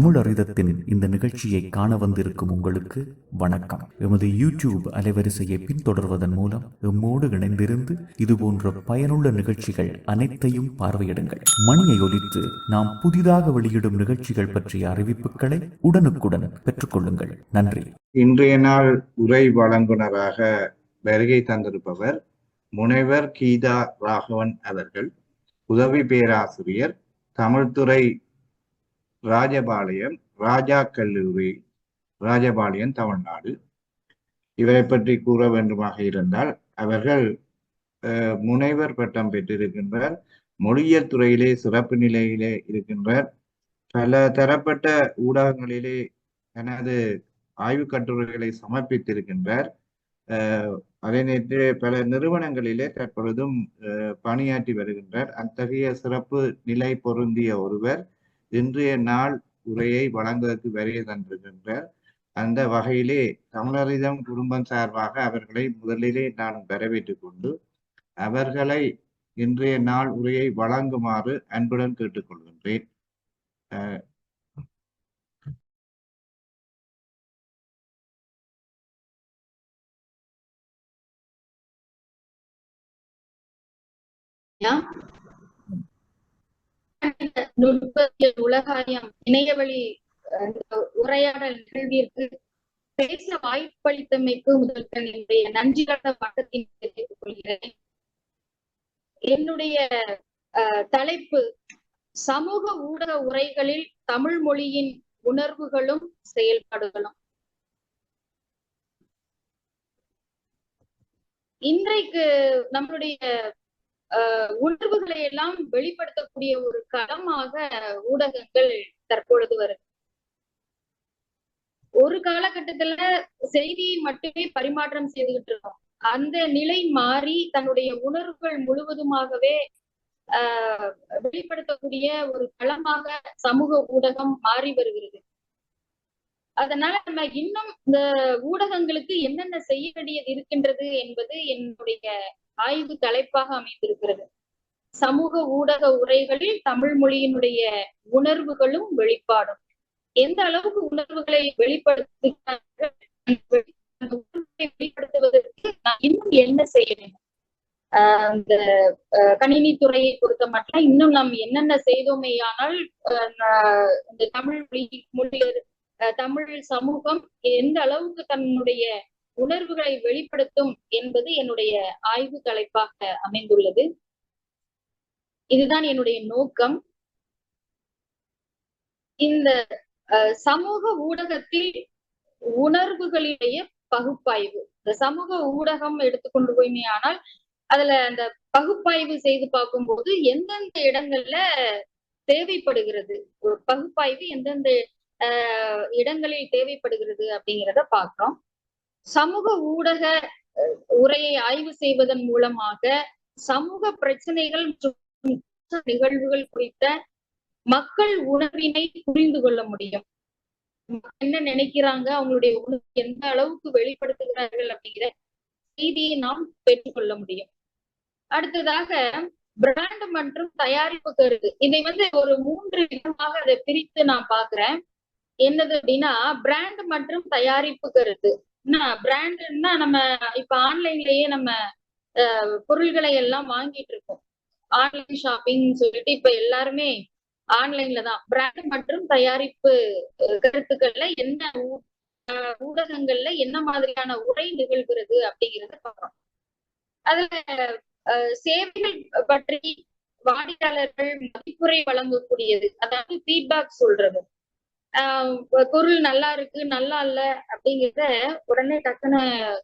தமிழறிதத்தின் இந்த நிகழ்ச்சியை காண வந்திருக்கும் உங்களுக்கு வணக்கம். எமது யூடியூப் அலைவரிசையை பின்தொடர்வதன் மூலம் எம்மோடு இணைந்திருந்து இதுபோன்ற பயனுள்ள நிகழ்ச்சிகள் அனைத்தையும் பார்வையிடுங்கள். மணியை ஒலித்து நாம் புதிதாக வெளியிடும் நிகழ்ச்சிகள் பற்றிய அறிவிப்புகளை உடனுக்குடன் பெற்றுக்கொள்ளுங்கள். நன்றி. இன்றைய நாள் உரை வழங்குனராக வருகை தந்திருப்பவர் முனைவர் கீதா ராகவன் அவர்கள், உதவி பேராசிரியர், தமிழ்துறை, ராஜபாளையம் ராஜா கல்லூரி, ராஜபாளையம், தமிழ்நாடு. இவரை பற்றி கூற வேண்டுமாக இருந்தால், அவர்கள் முனைவர் பட்டம் பெற்றிருக்கின்றார், மொழியியல் துறையிலே சிறப்பு நிலையிலே இருக்கின்றார், பல தரப்பட்ட ஊடகங்களிலே தனது ஆய்வு கட்டுரைகளை சமர்ப்பித்திருக்கின்றார். அதே நேரத்தில் பல நிறுவனங்களிலே தற்பொழுதும் பணியாற்றி வருகின்றார். அத்தகைய சிறப்பு நிலை பொருந்திய ஒருவர் இன்றைய நாள் உரையை வழங்குவதற்கு வருகை தந்திருக்கின்றார். அந்த வகையிலே தமிழறிதம் குடும்பம் சார்பாக அவர்களை முதலிலே நான் வரவேற்றுக் கொண்டு அவர்களை இன்றைய நாள் உரையை வழங்குமாறு அன்புடன் கேட்டுக்கொள்கின்றேன். உலகாயம் இணையவழி உரையாடல் நிகழ்விற்கு பேச வாய்ப்பளித்தமைக்கு முதல்வன் என்னுடைய நன்றி கலந்த வணக்கத்தினை தெரிவித்துக் கொள்கிறேன். என்னுடைய தலைப்பு சமூக ஊடக உரைகளில் தமிழ் மொழியின் உணர்வுகளும் செயல்பாடுகளும். இன்றைக்கு நம்மளுடைய உணர்வுகளை எல்லாம் வெளிப்படுத்தக்கூடிய ஒரு களமாக ஊடகங்கள் தற்பொழுது வருது. ஒரு காலகட்டத்துல செய்தியை மட்டுமே பரிமாற்றம் செய்துகிட்டு இருக்கோம். அந்த நிலை மாறி தன்னுடைய உணர்வுகள் முழுவதுமாகவே வெளிப்படுத்தக்கூடிய ஒரு களமாக சமூக ஊடகம் மாறி வருகிறது. அதனால நம்ம இன்னும் இந்த ஊடகங்களுக்கு என்னென்ன செய்ய வேண்டியது இருக்கின்றது என்பது என்னுடைய ஆய்வு தலைப்பாக அமைந்திருக்கிறது. சமூக ஊடக உரைகளில் தமிழ் மொழியினுடைய உணர்வுகளும் வெளிப்பாடும். எந்த அளவுக்கு உணர்வுகளை வெளிப்படுத்துவதற்கு நான் இன்னும் என்ன செய்ய வேண்டும்? அந்த கணினி துறையை பொறுத்த மட்டும் இன்னும் நாம் என்னென்ன செய்தோமேயானால் இந்த தமிழ் சமூகம் எந்த அளவுக்கு தன்னுடைய உணர்வுகளை வெளிப்படுத்தும் என்பது என்னுடைய ஆய்வு தலைப்பாக அமைந்துள்ளது. இதுதான் என்னுடைய நோக்கம். இந்த சமூக ஊடகத்தில் உணர்வுகளுடைய பகுப்பாய்வு, இந்த சமூக ஊடகம் எடுத்துக்கொண்டு போயுமே ஆனால் அதுல அந்த பகுப்பாய்வு செய்து பார்க்கும்போது எந்தெந்த இடங்கள்ல தேவைப்படுகிறது, ஒரு பகுப்பாய்வு எந்தெந்த இடங்களில் தேவைப்படுகிறது அப்படிங்கிறத பார்க்கிறோம். சமூக ஊடக உரையை ஆய்வு செய்வதன் மூலமாக சமூக பிரச்சனைகள் மற்றும் நிகழ்வுகள் குறித்த மக்கள் உணர்வினை புரிந்து கொள்ள முடியும். என்ன நினைக்கிறாங்க, அவங்களுடைய உணர்வு எந்த அளவுக்கு வெளிப்படுத்துகிறார்கள் அப்படிங்கிற செய்தியை நாம் பெற்றுக்கொள்ள முடியும். அடுத்ததாக பிராண்ட் மற்றும் தயாரிப்பு கருத்து. இதை ஒரு 3 விதமாக அதை பிரித்து நான் பாக்குறேன். என்னது அப்படின்னா, பிராண்ட் மற்றும் தயாரிப்பு கருத்து. பிராண்ட்னா நம்ம இப்ப ஆன்லைன்லயே நம்ம பொருள்களை எல்லாம் வாங்கிட்டு இருக்கோம். ஆன்லைன் ஷாப்பிங் சொல்லிட்டு இப்ப எல்லாருமே ஆன்லைன்ல தான். பிராண்ட் மற்றும் தயாரிப்பு கருத்துக்கள்ல என்ன ஊடகங்கள்ல என்ன மாதிரியான உரை நிகழ்கிறது அப்படிங்கிறத பார்க்கிறோம். அதுல சேவைகள் பற்றி வாடிக்கையாளர்கள் மதிப்புரை வழங்கக்கூடியது, அதாவது ஃபீட்பேக் சொல்றது. பொருள் நல்லா இருக்கு, நல்லா இல்ல அப்படிங்கிறத உடனே டக்குன்னு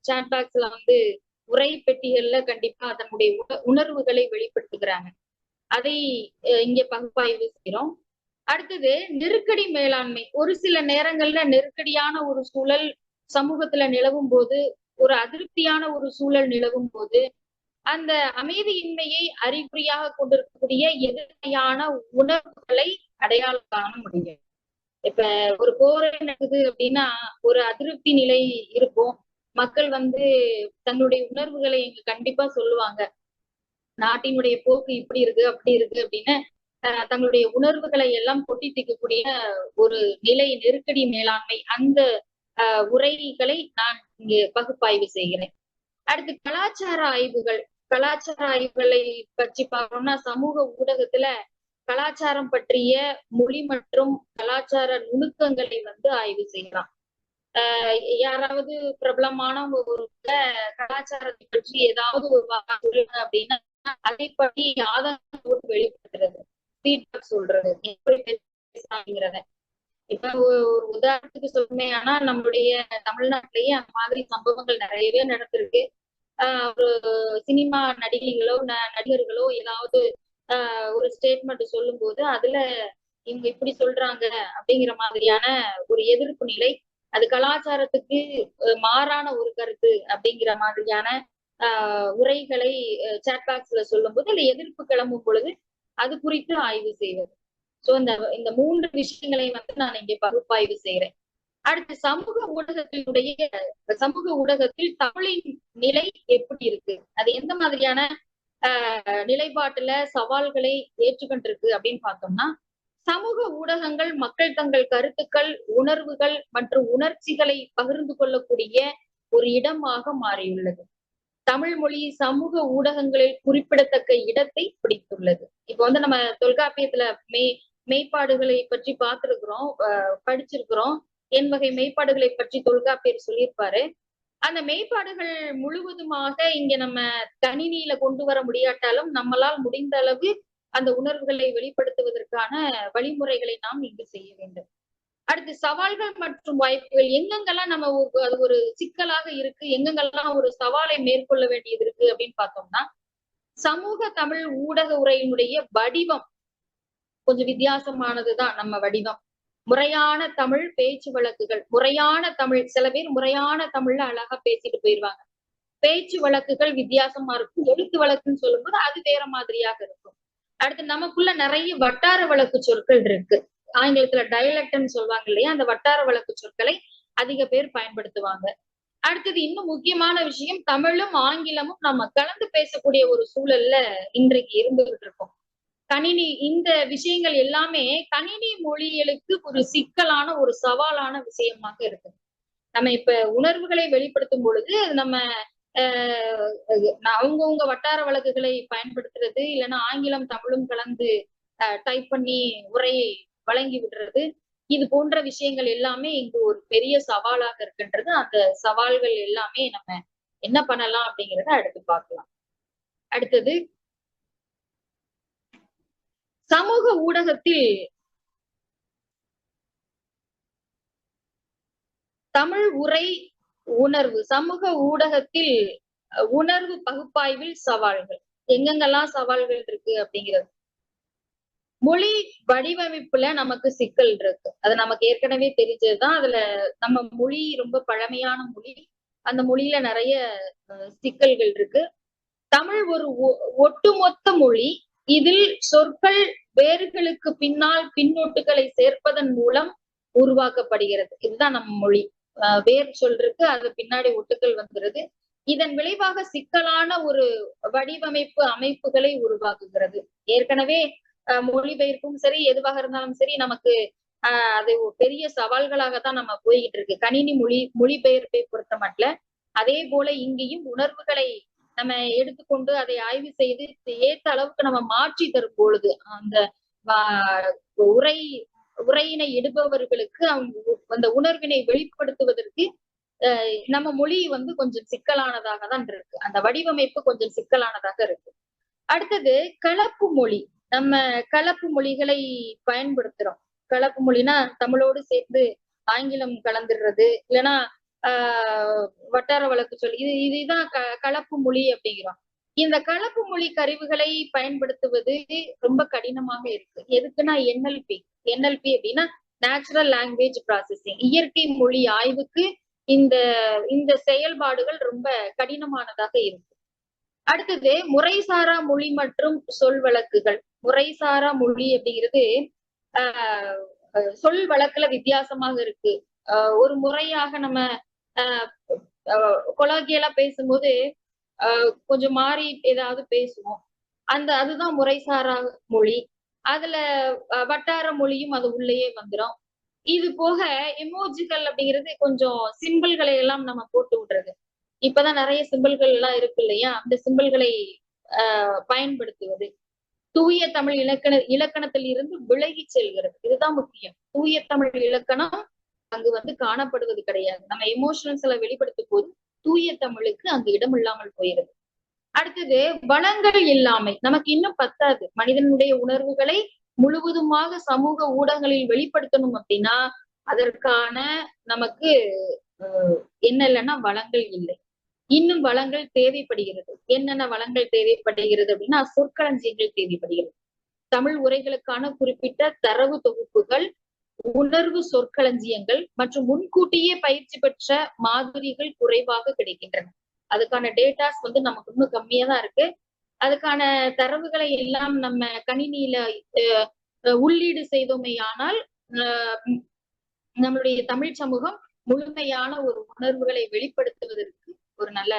சாட் பாக்ஸ்ல உரை பெட்டிகள்ல கண்டிப்பா அதனுடைய உணர்வுகளை வெளிப்படுத்துகிறாங்க. அதை இங்க பகுப்பாய்வு செய்யறோம். அடுத்தது நெருக்கடி மேலாண்மை. ஒரு சில நேரங்கள்ல நெருக்கடியான ஒரு சூழல் சமூகத்துல நிலவும் போது, ஒரு அதிருப்தியான ஒரு சூழல் நிலவும் போது, அந்த அமைதியின்மையை அறிகுறியாக கொண்டிருக்கக்கூடிய எதிர்மறையான உணர்வுகளை அடையாளம் காண முடியும். இப்ப ஒரு போரே நடக்குது அப்படின்னா ஒரு அதிருப்தி நிலை இருக்கும். மக்கள் தங்களுடைய உணர்வுகளை கண்டிப்பா சொல்லுவாங்க. நாட்டினுடைய போக்கு இப்படி இருக்கு அப்படி இருக்கு அப்படின்னு தங்களுடைய உணர்வுகளை எல்லாம் கொட்டி தீர்க்கக்கூடிய ஒரு நிலை, நெருக்கடி மேலாண்மை, அந்த உரைகளை நான் இங்கு பகுப்பாய்வு செய்கிறேன். அடுத்து கலாச்சார ஆய்வுகள். கலாச்சார ஆய்வுகளை பற்றி பார்க்கணும்னா, சமூக ஊடகத்துல கலாச்சாரம் பற்றிய மொழி மற்றும் கலாச்சார நுணுக்கங்களை ஆய்வு செய்யலாம். யாராவது பிரபலமான ஒரு கலாச்சாரத்தை பற்றி ஏதாவது ஒரு சொல்லுங்க அப்படின்னா அதை பற்றி ஆதாரத்தோடு வெளிப்படுத்துறது, ஃபீட்பேக் சொல்றது, எப்படி பேசுறாங்கிறத. இப்ப ஒரு உதாரணத்துக்கு சொல்லுமே, ஆனா நம்மளுடைய தமிழ்நாட்டிலேயே அந்த மாதிரி சம்பவங்கள் நிறையவே நடந்திருக்கு. ஒரு சினிமா நடிகைகளோ நடிகர்களோ ஏதாவது ஒரு ஸ்டேட்மெண்ட் சொல்லும் போது அதுல இவங்க இப்படி சொல்றாங்க அப்படிங்கிற மாதிரியான ஒரு எதிர்ப்பு நிலை, அது கலாச்சாரத்துக்கு மாறான ஒரு கருத்து அப்படிங்கிற மாதிரியான உரைகளை சாட் பாக்ஸ்ல சொல்லும் போது அதுல எதிர்ப்பு கிளம்பும் பொழுது அது குறித்து ஆய்வு செய்வது. சோ இந்த 3 விஷயங்களை நான் இங்கே பகுப்பாய்வு செய்யறேன். அடுத்து சமூக ஊடகத்தில் தமிழின் நிலை எப்படி இருக்கு, அது எந்த மாதிரியான நிலைப்பாட்டுல சவால்களை ஏற்றுக்கொண்டிருக்கு அப்படின்னு பார்த்தோம்னா, சமூக ஊடகங்கள் மக்கள் தங்கள் கருத்துக்கள், உணர்வுகள் மற்றும் உணர்ச்சிகளை பகிர்ந்து கொள்ளக்கூடிய ஒரு இடமாக மாறியுள்ளது. தமிழ் மொழி சமூக ஊடகங்களில் குறிப்பிடத்தக்க இடத்தை பிடித்துள்ளது. இப்ப நம்ம தொல்காப்பியத்துல மெய்ப்பாடுகளை பற்றி பார்த்திருக்கிறோம், படிச்சிருக்கிறோம். என் வகை மெய்ப்பாடுகளை பற்றி தொல்காப்பியர் சொல்லியிருப்பாரு. அந்த மெய்ப்பாடுகள் முழுவதுமாக இங்க நம்ம கணினியில கொண்டு வர முடியாட்டாலும் நம்மளால் முடிந்த அளவு அந்த உணர்வுகளை வெளிப்படுத்துவதற்கான வழிமுறைகளை நாம் இங்கு செய்ய வேண்டும். அடுத்து சவால்கள் மற்றும் வாய்ப்புகள். எங்கெங்கெல்லாம் நம்ம அது ஒரு சிக்கலாக இருக்கு, எங்கெங்கெல்லாம் ஒரு சவாலை மேற்கொள்ள வேண்டியது இருக்கு அப்படின்னு பார்த்தோம்னா, சமூக தமிழ் ஊடக உரையினுடைய வடிவம் கொஞ்சம் வித்தியாசமானதுதான். நம்ம வடிவம் முறையான தமிழ் பேச்சு வழக்குகள், முறையான தமிழ், சில பேர் முறையான தமிழ்ல அழகா பேசிட்டு போயிருவாங்க. பேச்சு வழக்குகள் வித்தியாசமா இருக்கும். எழுத்து வழக்குன்னு சொல்லும்போது அது வேற மாதிரியாக இருக்கும். அடுத்து நமக்குள்ள நிறைய வட்டார வழக்கு சொற்கள் இருக்கு. ஆங்கிலத்துல டயலக்ட்னு சொல்லுவாங்க இல்லையா, அந்த வட்டார வழக்கு சொற்களை அதிக பேர் பயன்படுத்துவாங்க. அடுத்தது இன்னும் முக்கியமான விஷயம், தமிழும் ஆங்கிலமும் நம்ம கலந்து பேசக்கூடிய ஒரு சூழல்ல இன்றைக்கு இருந்துகிட்டு இருக்கோம். கணினி, இந்த விஷயங்கள் எல்லாமே கணினி மொழிகளுக்கு ஒரு சிக்கலான ஒரு சவாலான விஷயமாக இருக்கு. நம்ம இப்ப உணர்வுகளை வெளிப்படுத்தும் பொழுது நம்ம அவங்கவுங்க வட்டார வழக்குகளை பயன்படுத்துறது, இல்லைன்னா ஆங்கிலம் தமிழும் கலந்து டைப் பண்ணி உரையை வழங்கி விடுறது, இது போன்ற விஷயங்கள் எல்லாமே இங்கு ஒரு பெரிய சவாலாக இருக்கின்றது. அந்த சவால்கள் எல்லாமே நம்ம என்ன பண்ணலாம் அப்படிங்கிறத அடுத்து பார்க்கலாம். அடுத்தது சமூக ஊடகத்தில் தமிழ் உரை உணர்வு, சமூக ஊடகத்தில் உணர்வு பகுப்பாய்வில் சவால்கள், எங்கெங்கெல்லாம் சவால்கள் இருக்கு அப்படிங்கிறது. மொழி வடிவமைப்புல நமக்கு சிக்கல் இருக்கு, அது நமக்கு ஏற்கனவே தெரிஞ்சதுதான். அதுல நம்ம மொழி ரொம்ப பழமையான மொழி, அந்த மொழியில நிறைய சிக்கல்கள் இருக்கு. தமிழ் ஒரு ஒட்டுமொத்த மொழி, இதில் சொற்கள் வேர்களுக்கு பின்னால் பின்னொட்டுகளை சேர்ப்பதன் மூலம் உருவாக்கப்படுகிறது. இதுதான் நம்ம மொழி. வேர் சொல் இருக்கு, அது பின்னாடி ஒட்டுக்கள் வந்துருது. இதன் விளைவாக சிக்கலான ஒரு வடிவமைப்பு அமைப்புகளை உருவாக்குகிறது. ஏற்கனவே மொழிபெயர்ப்பும் சரி, எதுவாக இருந்தாலும் சரி, நமக்கு அது பெரிய சவால்களாகத்தான் நம்ம போய்கிட்டு இருக்கு. கணினி மொழிபெயர்ப்பை பொறுத்த மட்டும் அதே போல இங்கேயும் உணர்வுகளை நம்ம எடுத்துக்கொண்டு அதை ஆய்வு செய்து ஏற்ற அளவுக்கு நம்ம மாற்றி தரும் பொழுது அந்த உரையினை இடுபவர்களுக்கு அந்த உணர்வினை வெளிப்படுத்துவதற்கு நம்ம மொழி கொஞ்சம் சிக்கலானதாக தான் இருக்கு. அந்த வடிவமைப்பு கொஞ்சம் சிக்கலானதாக இருக்கு. அடுத்தது கலப்பு மொழி. நம்ம கலப்பு மொழிகளை பயன்படுத்துறோம். கலப்பு மொழினா தமிழோடு சேர்ந்து ஆங்கிலம் கலந்துடுறது, இல்லைன்னா வட்டார வழக்கு சொல்லி இதுதான் கலப்பு மொழி அப்படிங்கிறோம். இந்த கலப்பு மொழி கருவிகளை பயன்படுத்துவது ரொம்ப கடினமாக இருக்கு. எதுக்குன்னா NLP அப்படின்னா நேச்சுரல் லாங்குவேஜ் ப்ராசஸிங், இயற்கை மொழி ஆய்வுக்கு இந்த செயல்பாடுகள் ரொம்ப கடினமானதாக இருக்கு. அடுத்தது முறைசாரா மொழி மற்றும் சொல் வழக்குகள். முறைசாரா மொழி அப்படிங்கிறது சொல் வழக்குல வித்தியாசமாக இருக்கு. ஒரு முறையாக நம்ம கொலோக்கியலா பேசும்போது கொஞ்சம் மாறி ஏதாவது பேசுவோம். அதுதான் முறைசாரா மொழி. அதுல வட்டார மொழியும் அது உள்ளேயே வந்துடும். இது போக எமோஜிகள் அப்படிங்கிறது கொஞ்சம் சிம்பிள்களை எல்லாம் நம்ம போட்டு விடுறது. இப்பதான் நிறைய சிம்பிள்கள் எல்லாம் இருக்கு இல்லையா, அந்த சிம்பிள்களை பயன்படுத்துவது. தூய தமிழ் இலக்கணத்தில் இருந்து விலகி செல்கிறது. இதுதான் முக்கியம். தூய தமிழ் இலக்கணம் அங்கு காணப்படுவது கிடையாது. நம்ம எமோஷனல்ஸ்ல வெளிப்படுத்தும் போது தூய தமிழுக்கு அங்கு இடம் இல்லாமல் போயிருது. அடுத்தது வளங்கள் இல்லாமை. நமக்கு இன்னும் பத்தாது. மனிதனுடைய உணர்வுகளை முழுவதுமாக சமூக ஊடகங்களில் வெளிப்படுத்தணும் அப்படின்னா அதற்கான நமக்கு என்ன இல்லைன்னா வளங்கள் இல்லை. இன்னும் வளங்கள் தேவைப்படுகிறது. என்னென்ன வளங்கள் தேவைப்படுகிறது அப்படின்னா சொற்களஞ்சியங்கள் தேவைப்படுகிறது. தமிழ் உரைகளுக்கான குறிப்பிட்ட தரவு தொகுப்புகள், உணர்வு சொற்களஞ்சியங்கள் மற்றும் முன்கூட்டியே பயிற்சி பெற்ற மாதிரிகள் குறைவாக கிடைக்கின்றன. அதுக்கான டேட்டாஸ் நமக்கு இன்னும் கம்மியா தான் இருக்கு. அதுக்கான தரவுகளை எல்லாம் நம்ம கணினியில உள்ளீடு செய்தோமையானால் நம்மளுடைய தமிழ் சமூகம் முழுமையான ஒரு உணர்வுகளை வெளிப்படுத்துவதற்கு ஒரு நல்ல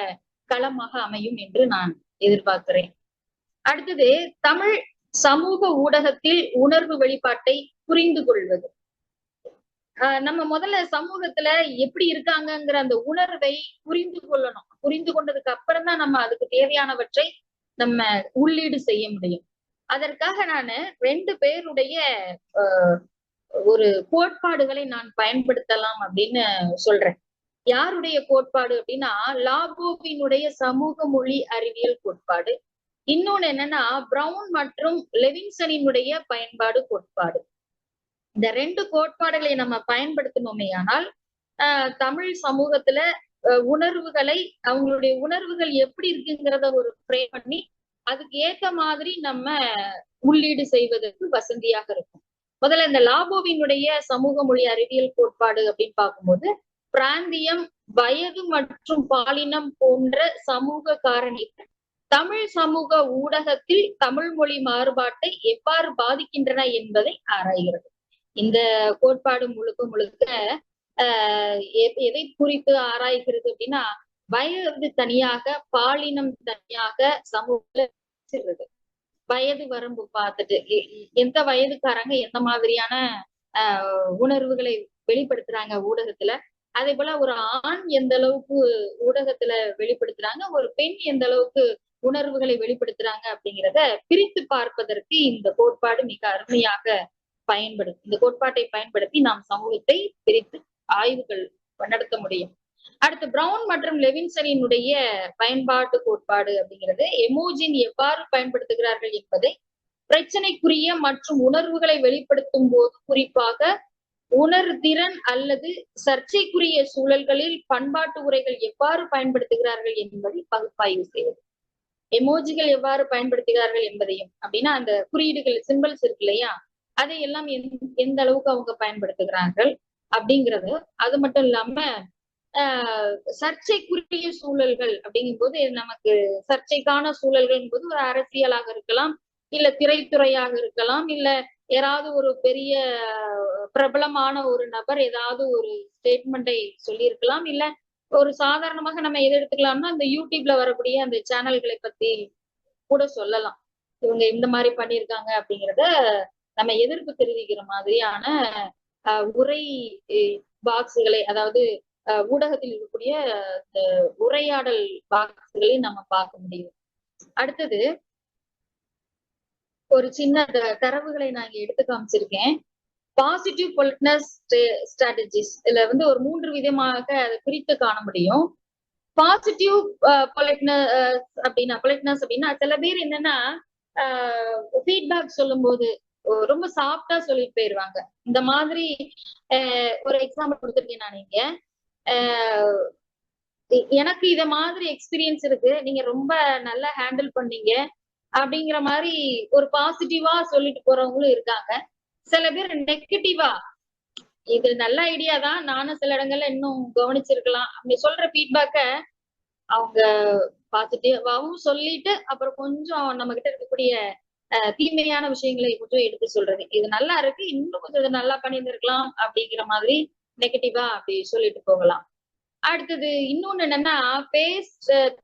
களமாக அமையும் என்று நான் எதிர்பார்க்கிறேன். அடுத்தது தமிழ் சமூக ஊடகத்தில் உணர்வு வெளிப்பாட்டை புரிந்து கொள்வது. நம்ம முதல்ல சமூகத்துல எப்படி இருக்காங்கிற அந்த உணர்வை புரிந்து கொள்ளணும். புரிந்து கொண்டதுக்கு அப்புறம் தான் நம்ம அதுக்கு தேவையானவற்றை நம்ம உள்ளீடு செய்ய முடியும். அதற்காக நான் 2 பேருடைய ஒரு கோட்பாடுகளை நான் பயன்படுத்தலாம் அப்படின்னு சொல்றேன். யாருடைய கோட்பாடு அப்படின்னா லாபோவினுடைய சமூக மொழி அறிவியல் கோட்பாடு. இன்னொன்னு என்னன்னா பிரவுன் மற்றும் லெவின்சனினுடைய பயன்பாடு கோட்பாடு. இந்த 2 கோட்பாடுகளை நம்ம பயன்படுத்தணுமே ஆனால் தமிழ் சமூகத்துல உணர்வுகளை, அவங்களுடைய உணர்வுகள் எப்படி இருக்குங்கிறத ஒரு ஃப்ரேம் பண்ணி அதுக்கு ஏத்த மாதிரி நம்ம உள்ளீடு செய்வதற்கு வசதியாக இருக்கும். முதல்ல இந்த லாபோவினுடைய சமூக மொழி அறிவியல் கோட்பாடு அப்படின்னு பார்க்கும்போது பிராந்தியம், வயது மற்றும் பாலினம் போன்ற சமூக காரணிகள் தமிழ் சமூக ஊடகத்தில் தமிழ் மொழி மாறுபாட்டை எவ்வாறு பாதிக்கின்றன என்பதை ஆராய்கிறது. இந்த கோட்பாடு முழுக்க எதை குறித்து ஆராய்கிறது அப்படின்னா வயது தனியாக, பாலினம் தனியாக சமூகத்துல வயது வரம்பு பார்த்துட்டு எந்த வயதுக்காரங்க எந்த மாதிரியான உணர்வுகளை வெளிப்படுத்துறாங்க ஊடகத்துல, அதே போல ஒரு ஆண் எந்த அளவுக்கு ஊடகத்துல வெளிப்படுத்துறாங்க, ஒரு பெண் எந்த அளவுக்கு உணர்வுகளை வெளிப்படுத்துறாங்க அப்படிங்கிறத பிரித்து பார்ப்பதற்கு இந்த கோட்பாடு மிக அருமையாக பயன்படும். இந்த கோட்பாட்டை பயன்படுத்தி நாம் சமூகத்தை பிரித்து ஆய்வுகள் நடத்த முடியும். அடுத்து பிரவுன் மற்றும் லெவின்சனினுடைய பயன்பாட்டு கோட்பாடு அப்படிங்கிறது எமோஜின் எவ்வாறு பயன்படுத்துகிறார்கள் என்பதை பிரச்சனைக்குரிய மற்றும் உணர்வுகளை வெளிப்படுத்தும் போது, குறிப்பாக உணர்திறன் அல்லது சர்ச்சைக்குரிய சூழல்களில் பண்பாட்டு உரைகள் எவ்வாறு பயன்படுத்துகிறார்கள் என்பதை பகுப்பாய்வு செய்வது. எமோஜிகள் எவ்வாறு பயன்படுத்துகிறார்கள் என்பதையும் அப்படின்னா அந்த குறியீடுகள், சிம்பிள்ஸ் இருக்கு இல்லையா, அதையெல்லாம் எந்த அளவுக்கு அவங்க பயன்படுத்துகிறார்கள் அப்படிங்கிறது. அது மட்டும் இல்லாம சர்ச்சைக்குரிய சூழல்கள் அப்படிங்கும் போது நமக்கு சர்ச்சைக்கான சூழல்கள் போது ஒரு அரசியலாக இருக்கலாம், இல்ல திரைத்துறையாக இருக்கலாம், இல்ல யாராவது ஒரு பெரிய பிரபலமான ஒரு நபர் ஏதாவது ஒரு ஸ்டேட்மெண்ட்டை சொல்லியிருக்கலாம், இல்ல ஒரு சாதாரணமாக நம்ம எது எடுத்துக்கலாம்னா அந்த யூடியூப்ல வரக்கூடிய அந்த சேனல்களை பத்தி கூட சொல்லலாம். இவங்க இந்த மாதிரி பண்ணியிருக்காங்க அப்படிங்கிறத நம்ம எதிர்ப்பு தெரிவிக்கிற மாதிரியான உரை பாக்ஸுகளை, அதாவது ஊடகத்தில் இருக்கக்கூடிய உரையாடல் பாக்ஸுகளை நம்ம பார்க்க முடியும். அடுத்தது ஒரு சின்ன தரவுகளை நான் இங்க எடுத்து காமிச்சிருக்கேன். பாசிட்டிவ் பொலிட்னஸ் ஸ்ட்ராட்டஜிஸ் இதுல ஒரு 3 விதமாக அதை பிரித்து காண முடியும். பாசிட்டிவ் பொலிட்னஸ் அப்படின்னா சில பேர் என்னன்னா ஃபீட்பேக் சொல்லும் போது ரொம்ப சாஃப்டா சொல்லிட்டு போயிருவாங்க. இந்த மாதிரி ஒரு எக்ஸாம்பிள் கொடுத்துருக்கேன் நான் இங்க. எனக்கு இத மாதிரி எக்ஸ்பீரியன்ஸ் இருக்கு, நீங்க ரொம்ப நல்லா ஹேண்டில் பண்ணீங்க அப்படிங்கிற மாதிரி ஒரு பாசிட்டிவா சொல்லிட்டு போறவங்களும் இருக்காங்க. சில பேர் நெகட்டிவா இது நல்ல ஐடியா தான், நானும் சில இடங்கள்ல இன்னும் கவனிச்சிருக்கலாம் அப்படி சொல்ற ஃபீட்பேக்க அவங்க பாசிட்டிவாவும் சொல்லிட்டு அப்புறம் கொஞ்சம் நம்ம கிட்ட இருக்கக்கூடிய தீமையான விஷயங்களை கொஞ்சம் எடுத்து சொல்றது. இது நல்லா இருக்கு, இன்னும் கொஞ்சம் இதை நல்லா பண்ணியிருந்திருக்கலாம் அப்படிங்கிற மாதிரி நெகட்டிவா அப்படி சொல்லிட்டு போகலாம். அடுத்தது இன்னொன்னு என்னன்னா ஃபேஸ்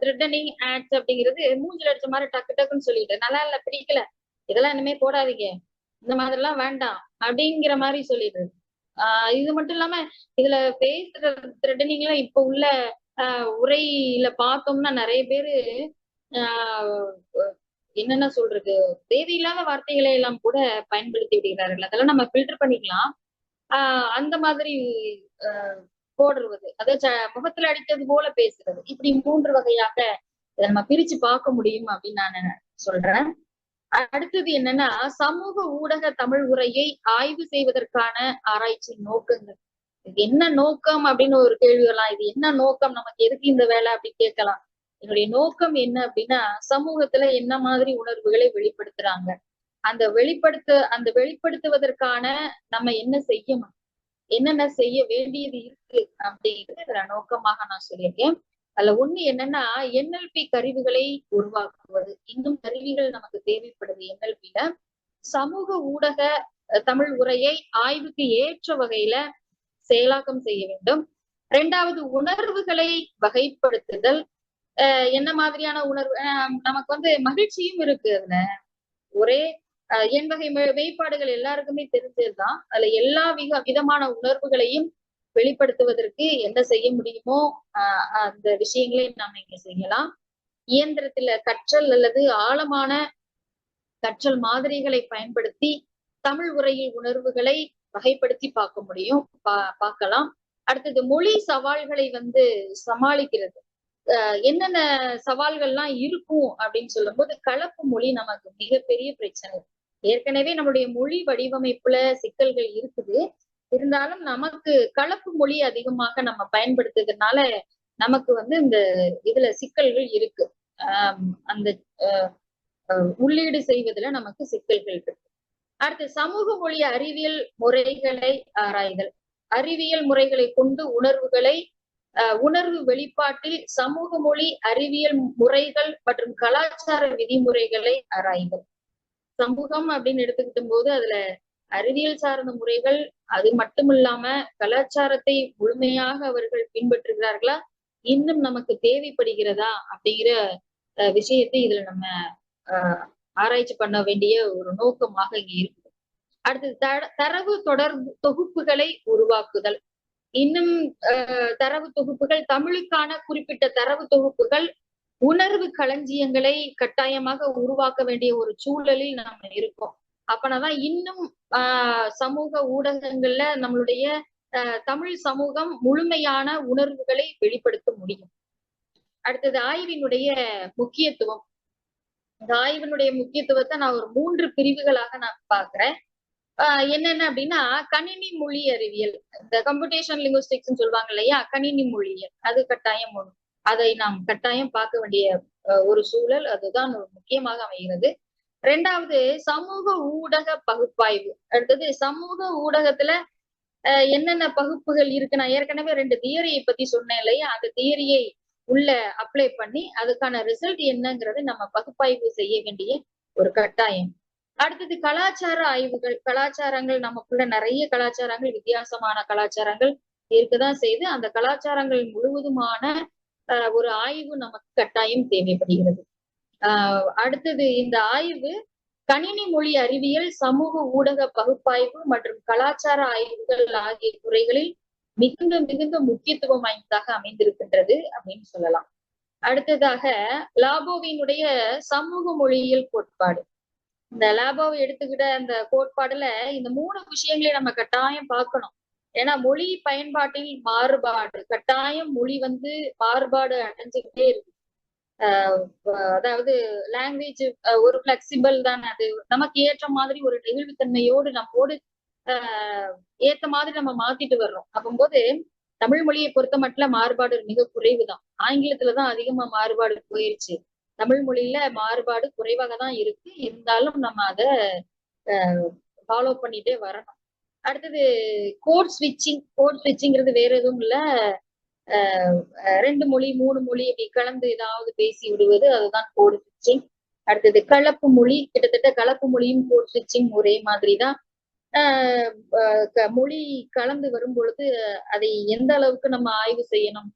த்ரெட்டனிங் ஆட்ஸ் அப்படிங்கிறது மூஞ்சில அடிச்ச மாதிரி டக்கு டக்குன்னு சொல்லிட்டு நல்லா இல்ல, பிடிக்கல, இதெல்லாம் இனிமே போடாதீங்க, இந்த மாதிரி எல்லாம் வேண்டாம் அப்படிங்கிற மாதிரி சொல்லிடுறது. இது மட்டும் இல்லாம இதுல பேசுற த்ரெட்டனிங்ல இப்ப உள்ள உரையில பார்த்தோம்னா நிறைய பேரு ஆஹ் என்னென்ன சொல்றது, தேவையில்லாத வார்த்தைகளை எல்லாம் கூட பயன்படுத்தி விடுகிறார்கள். அதெல்லாம் நம்ம ஃபில்டர் பண்ணிக்கலாம். அந்த மாதிரி போடுறது, அதாவது முகத்துல அடித்தது போல பேசுறது, இப்படி 3 வகையாக இதை நம்ம பிரிச்சு பார்க்க முடியும் அப்படின்னு நான் சொல்றேன். அடுத்தது என்னன்னா, சமூக ஊடக தமிழ் உரையை ஆய்வு செய்வதற்கான ஆராய்ச்சி நோக்கங்கள். இது என்ன நோக்கம் அப்படின்னு ஒரு கேள்வி வரலாம். இது என்ன நோக்கம், நமக்கு எதுக்கு இந்த வேலை அப்படின்னு கேட்கலாம். என்னுடைய நோக்கம் என்ன அப்படின்னா, சமூகத்துல என்ன மாதிரி உணர்வுகளை வெளிப்படுத்துறாங்க, அந்த வெளிப்படுத்துவதற்கான நம்ம என்ன செய்யணும், என்னென்ன செய்ய வேண்டியது இருக்கு அப்படிங்கிறது இதுல நோக்கமாக நான் சொல்லியிருக்கேன். அதுல ஒண்ணு என்னன்னா, NLP கருவிகளை உருவாக்குவது. இன்னும் கருவிகள் நமக்கு தேவைப்படுது. NLP-ல சமூக ஊடக தமிழ் உரையை ஆய்வுக்கு ஏற்ற வகையில செயலாக்கம் செய்ய வேண்டும். 2வது, உணர்வுகளை வகைப்படுத்துதல். என்ன மாதிரியான உணர்வு, நமக்கு மகிழ்ச்சியும் இருக்கு அதுல. ஒரே எண்வகை மெய்ப்பாடுகள் எல்லாருக்குமே தெரிஞ்சதுதான். அதுல எல்லா விதமான உணர்வுகளையும் வெளிப்படுத்துவதற்கு என்ன செய்ய முடியுமோ அந்த விஷயங்களை நாம இங்க செய்யலாம். இயந்திரத்துல கற்றல் அல்லது ஆழமான கற்றல் மாதிரிகளை பயன்படுத்தி தமிழ் உரையில் உணர்வுகளை வகைப்படுத்தி பார்க்க முடியும், பார்க்கலாம். அடுத்தது, மொழி சவால்களை சமாளிக்கிறது. என்னென்ன சவால்கள்லாம் இருக்கும் அப்படின்னு சொல்லும் போது, கலப்பு மொழி நமக்கு மிகப்பெரிய பிரச்சனை. ஏற்கனவே நம்மளுடைய மொழி வடிவமைப்புல சிக்கல்கள் இருக்குது. இருந்தாலும் நமக்கு கலப்பு மொழி அதிகமாக நம்ம பயன்படுத்துறதுனால நமக்கு இந்த இதுல சிக்கல்கள் இருக்கு. அந்த உள்ளீடு செய்வதுல நமக்கு சிக்கல்கள் இருக்கு. அடுத்து, சமூக மொழி அறிவியல் முறைகளை ஆராய்தல். அறிவியல் முறைகளை கொண்டு உணர்வு வெளிப்பாட்டில் சமூக மொழி அறிவியல் முறைகள் மற்றும் கலாச்சார விதிமுறைகளை ஆராய்தல். சமூகம் அப்படின்னு எடுத்துக்கிட்டும் போது அதுல அறிவியல் சார்ந்த முறைகள், அது மட்டும் இல்லாம கலாச்சாரத்தை முழுமையாக அவர்கள் பின்பற்றுகிறார்களா, இன்னும் நமக்கு தேவைப்படுகிறதா அப்படிங்கிற விஷயத்தை இதுல நம்ம ஆராய்ச்சி பண்ண வேண்டிய ஒரு நோக்கமாக இங்க இருக்கு. அடுத்தது, தரவு தொடர்பு தொகுப்புகளை உருவாக்குதல். இன்னும் தரவு தொகுப்புகள், தமிழுக்கான குறிப்பிட்ட தரவு தொகுப்புகள், உணர்வு களஞ்சியங்களை கட்டாயமாக உருவாக்க வேண்டிய ஒரு சூழலில் நாம இருக்கோம். அப்பனாதான் இன்னும் சமூக ஊடகங்கள்ல நம்மளுடைய தமிழ் சமூகம் முழுமையான உணர்வுகளை வெளிப்படுத்த முடியும். அடுத்தது, ஆய்வினுடைய முக்கியத்துவம். இந்த ஆய்வினுடைய முக்கியத்துவத்தை நான் ஒரு 3 பிரிவுகளாக நான் பாக்குறேன். என்னென்ன அப்படின்னா, கணினி மொழி அறிவியல், இந்த கம்ப்யூட்டேஷன் லிங்குஸ்டிக்ஸ் சொல்லுவாங்க இல்லையா, கணினி மொழியியல், அது கட்டாயம் ஒண்ணு. அதை நாம் கட்டாயம் பார்க்க வேண்டிய ஒரு சூழல், அதுதான் ஒரு முக்கியமாக அமைகிறது. 2வது, சமூக ஊடக பகுப்பாய்வு. அடுத்தது, சமூக ஊடகத்துல என்னென்ன பகுப்புகள் இருக்கு. நான் ஏற்கனவே 2 தியரியை பத்தி சொன்னேன் இல்லையா, அந்த தியரியை உள்ள அப்ளை பண்ணி அதுக்கான ரிசல்ட் என்னங்கிறத நம்ம பகுப்பாய்வு செய்ய வேண்டிய ஒரு கட்டாயம். அடுத்தது, கலாச்சார ஆய்வுகள். கலாச்சாரங்கள், நமக்குள்ள நிறைய கலாச்சாரங்கள், வித்தியாசமான கலாச்சாரங்கள் இருக்குதான் செய்து, அந்த கலாச்சாரங்கள் முழுவதுமான ஒரு ஆய்வு நமக்கு கட்டாயம் தேவைப்படுகிறது. அடுத்தது, இந்த ஆய்வு கணினி மொழி அறிவியல், சமூக ஊடக பகுப்பாய்வு மற்றும் கலாச்சார ஆய்வுகள் ஆகிய துறைகளில் மிகுந்த மிகுந்த முக்கியத்துவம் வாய்ந்ததாக அமைந்திருக்கின்றது அப்படின்னு சொல்லலாம். அடுத்ததாக, லாபோவினுடைய சமூக மொழியியல் கோட்பாடு. இந்த லாபோவை எடுத்துக்கிட்ட அந்த கோட்பாடுல இந்த 3 விஷயங்களையும் நம்ம கட்டாயம் பார்க்கணும். ஏன்னா மொழி பயன்பாட்டில் மாறுபாடு, கட்டாயம் மொழி மாறுபாடு அடைஞ்சுக்கிட்டே இருக்கு. அதாவது லாங்குவேஜ் ஒரு பிளெக்சிபிள் தான், அது நமக்கு ஏற்ற மாதிரி ஒரு நெகிழ்வுத்தன்மையோடு நம்மோடு ஏத்த மாதிரி நம்ம மாத்திட்டு வர்றோம். அப்போது தமிழ் மொழியை பொறுத்த மட்டும் மாறுபாடு மிக குறைவுதான். ஆங்கிலத்துலதான் அதிகமா மாறுபாடு போயிருச்சு. தமிழ் மொழியில மாறுபாடு குறைவாக தான் இருக்கு. இருந்தாலும் நம்ம அதை ஃபாலோ பண்ணிட்டே வரணும். அடுத்தது, கோட் ஸ்விட்சிங்கிறது வேற எதுவும் இல்ல, 2 மொழி 3 மொழி இப்படி கலந்து ஏதாவது பேசி விடுவது, அதுதான் கோட் ஸ்விட்சிங். அடுத்தது, கலப்பு மொழி. கிட்டத்தட்ட கலப்பு மொழியும் கோட் ஸ்விட்சிங் ஒரே மாதிரிதான். மொழி கலந்து வரும் பொழுது அதை எந்த அளவுக்கு நம்ம ஆய்வு செய்யணும்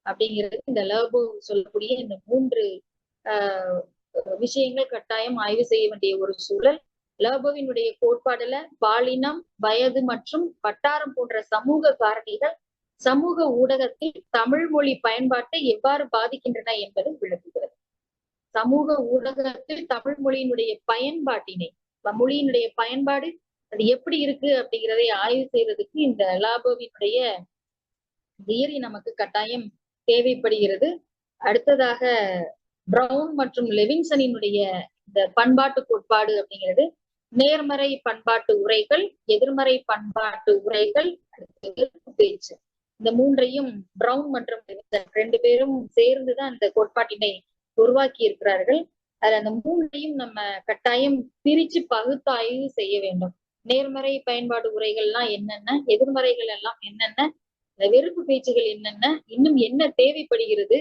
அப்படிங்கிறது இந்த லாபோ சொல்லக்கூடிய இந்த 3 விஷயங்கள் கட்டாயம் ஆய்வு செய்ய வேண்டிய ஒரு சூழல். லாபோவினுடைய கோட்பாடுல பாலினம், வயது மற்றும் வட்டாரம் போன்ற சமூக காரணிகள் சமூக ஊடகத்தில் தமிழ் மொழி பயன்பாட்டை எவ்வாறு பாதிக்கின்றன என்பது விளக்குகிறது. சமூக ஊடகத்தில் தமிழ் மொழியினுடைய பயன்பாட்டினை, மொழியினுடைய பயன்பாடு அது எப்படி இருக்கு அப்படிங்கிறதை ஆய்வு செய்யறதுக்கு இந்த லாபோவினுடைய தியரி நமக்கு கட்டாயம் தேவைப்படுகிறது. அடுத்ததாக பிரவுன் மற்றும் லெவின்சனினுடைய இந்த பண்பாட்டு கோட்பாடு அப்படிங்கிறது நேர்மறை பண்பாட்டு உரைகள், எதிர்மறை பண்பாட்டு உரைகள், பேச்சு, இந்த மூன்றையும் பிரவுன் மற்றும் லெவின்சன் 2 பேரும் சேர்ந்துதான் இந்த கோட்பாட்டினை உருவாக்கி இருக்கிறார்கள். அதுல அந்த மூன்றையும் நம்ம கட்டாயம் பிரிச்சு பகுத்தாய்வு செய்ய வேண்டும். நேர்மறை பயன்பாடு உரைகள்லாம் என்னென்ன, எதிர்மறைகள் எல்லாம் என்னென்ன, வெறுப்பு பேச்சுகள் என்னென்ன, இன்னும் என்ன தேவைப்படுகிறது,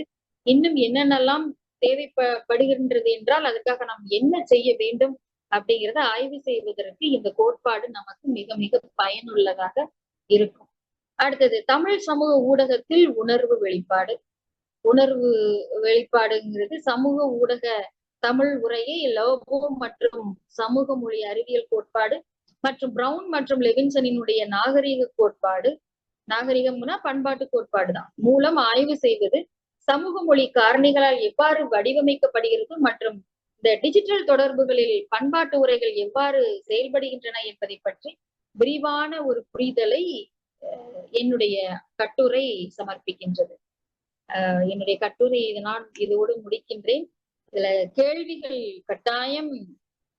இன்னும் என்னென்னலாம் தேவைப்படுகின்றது என்றால் அதுக்காக நாம் என்ன செய்ய வேண்டும் அப்படிங்கிறத ஆய்வு செய்வதற்கு இந்த கோட்பாடு நமக்கு மிக மிக பயனுள்ளதாக இருக்கும். அடுத்தது தமிழ் சமூக ஊடகத்தில் உணர்வு வெளிப்பாடு. உணர்வு வெளிப்பாடுங்கிறது சமூக ஊடக தமிழ் உரையை லாபோ மற்றும் சமூக மொழி அறிவியல் கோட்பாடு மற்றும் பிரவுன் மற்றும் லெவின்சனினுடைய நாகரிக கோட்பாடு, நாகரிகம்னா பண்பாட்டு கோட்பாடு தான், மூலம் ஆய்வு செய்வது சமூக மொழி காரணிகளால் எவ்வாறு வடிவமைக்கப்படுகிறது மற்றும் இந்த டிஜிட்டல் தொடர்புகளில் பண்பாட்டு உரைகள் எவ்வாறு செயல்படுகின்றன என்பதை பற்றி விரிவான ஒரு புரிதலை என்னுடைய கட்டுரை சமர்ப்பிக்கின்றது. என்னுடைய கட்டுரை நான் இதோடு முடிக்கின்றேன். இதுல கேள்விகள் கட்டாயம்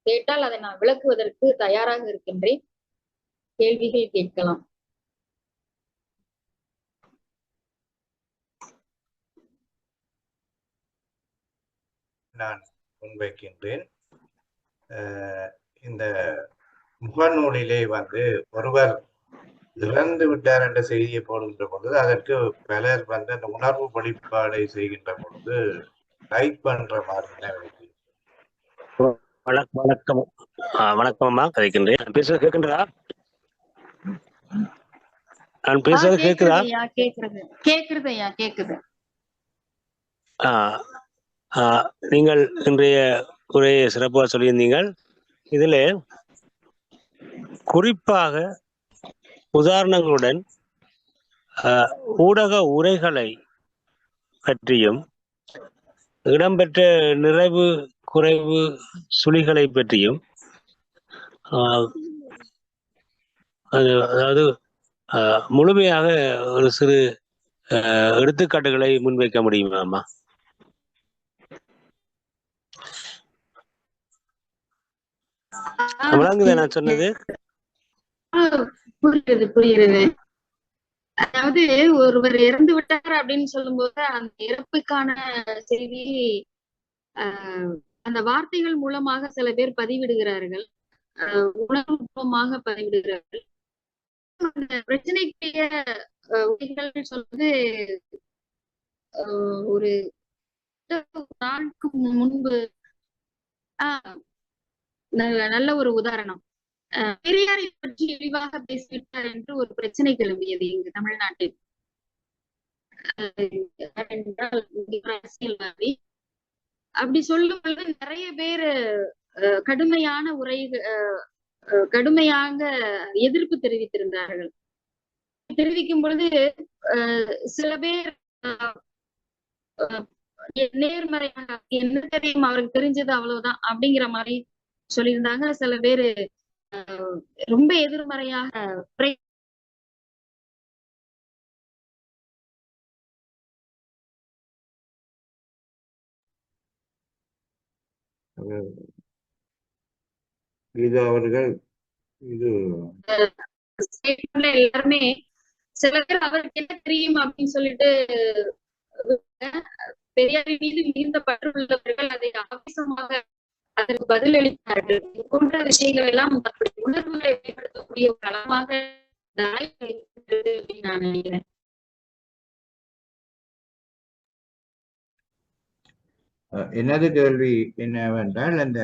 கேட்டால் அதை நான் விளக்குவதற்கு தயாராக இருக்கின்றேன். கேள்விகள் கேட்கலாம். நான் முன்வைக்கின்றேன். இந்த முகநூலிலே ஒருவர் இறந்து விட்டார் என்ற செய்தியை போடுகின்ற பொழுது அதற்கு பலர் அந்த உணர்வு வெளிப்பாடை செய்கின்ற பொழுது லைக் பண்ற மாதிரி வணக்கம் வணக்கம்மா, கதைக்கின்றேன். நான் பேசுறது கேட்கின்றதா? நான் பேசுறது கேக்குதா? கேக்குது. நீங்கள் இன்றைய உரையை சிறப்பாக சொல்லியிருந்தீங்கள். இதுல குறிப்பாக உதாரணங்களுடன் ஊடக உரைகளை பற்றியும் இடம்பெற்ற நிறைவு குறைவு சுழிகளை பற்றியும் அதாவது முழுமையாக ஒரு சிறு எடுத்துக்காட்டுகளை முன்வைக்க முடியுமாமா? நான் சொன்னது புரியுது. அதாவது ஒருவர் இறந்து விட்டார் அப்படின்னு சொல்லும் போது அந்த இறப்புக்கான செய்தி அந்த வார்த்தைகள் மூலமாக சில பேர் பதிவிடுகிறார்கள், உணர்வுபூர்வமாக பதிவிடுகிறார்கள். அந்த பிரச்சனைக்குரிய உரைகள் சொல்வது ஒரு நாளுக்கு முன்பு நல்ல ஒரு உதாரணம். பெரியாரை பற்றி விரிவாக பேசிவிட்டார் என்று ஒரு பிரச்சனை கிளம்பியது இங்கு தமிழ்நாட்டில். அரசியல்வாதி அப்படி சொல்லும் பொழுது நிறைய பேர் கடுமையாக எதிர்ப்பு தெரிவித்திருந்தார்கள். தெரிவிக்கும் பொழுது சில பேர் நேர்மறையாக என்ன தெரியும், அவருக்கு தெரிஞ்சது அவ்வளவுதான் அப்படிங்கிற மாதிரி சொல்லியிருந்தாங்க. சில பேரு ரொம்ப எதிர்மறையாக அவர்கள் எல்லாருமே சில பேர் அவருக்கு என்ன தெரியும் அப்படின்னு சொல்லிட்டு பெரியார் மீது மிகுந்த பற்று உள்ளவர்கள் அதை ஆவேசமாக அதற்கு பதிலளித்தார்கள். போன்ற விஷயங்கள் எல்லாம் உணர்வுகளை வெளிப்படுத்தக்கூடிய ஒரு களமாக அப்படின்னு நான் நினைக்கிறேன். எனது கேள்வி என்னவென்றால், அந்த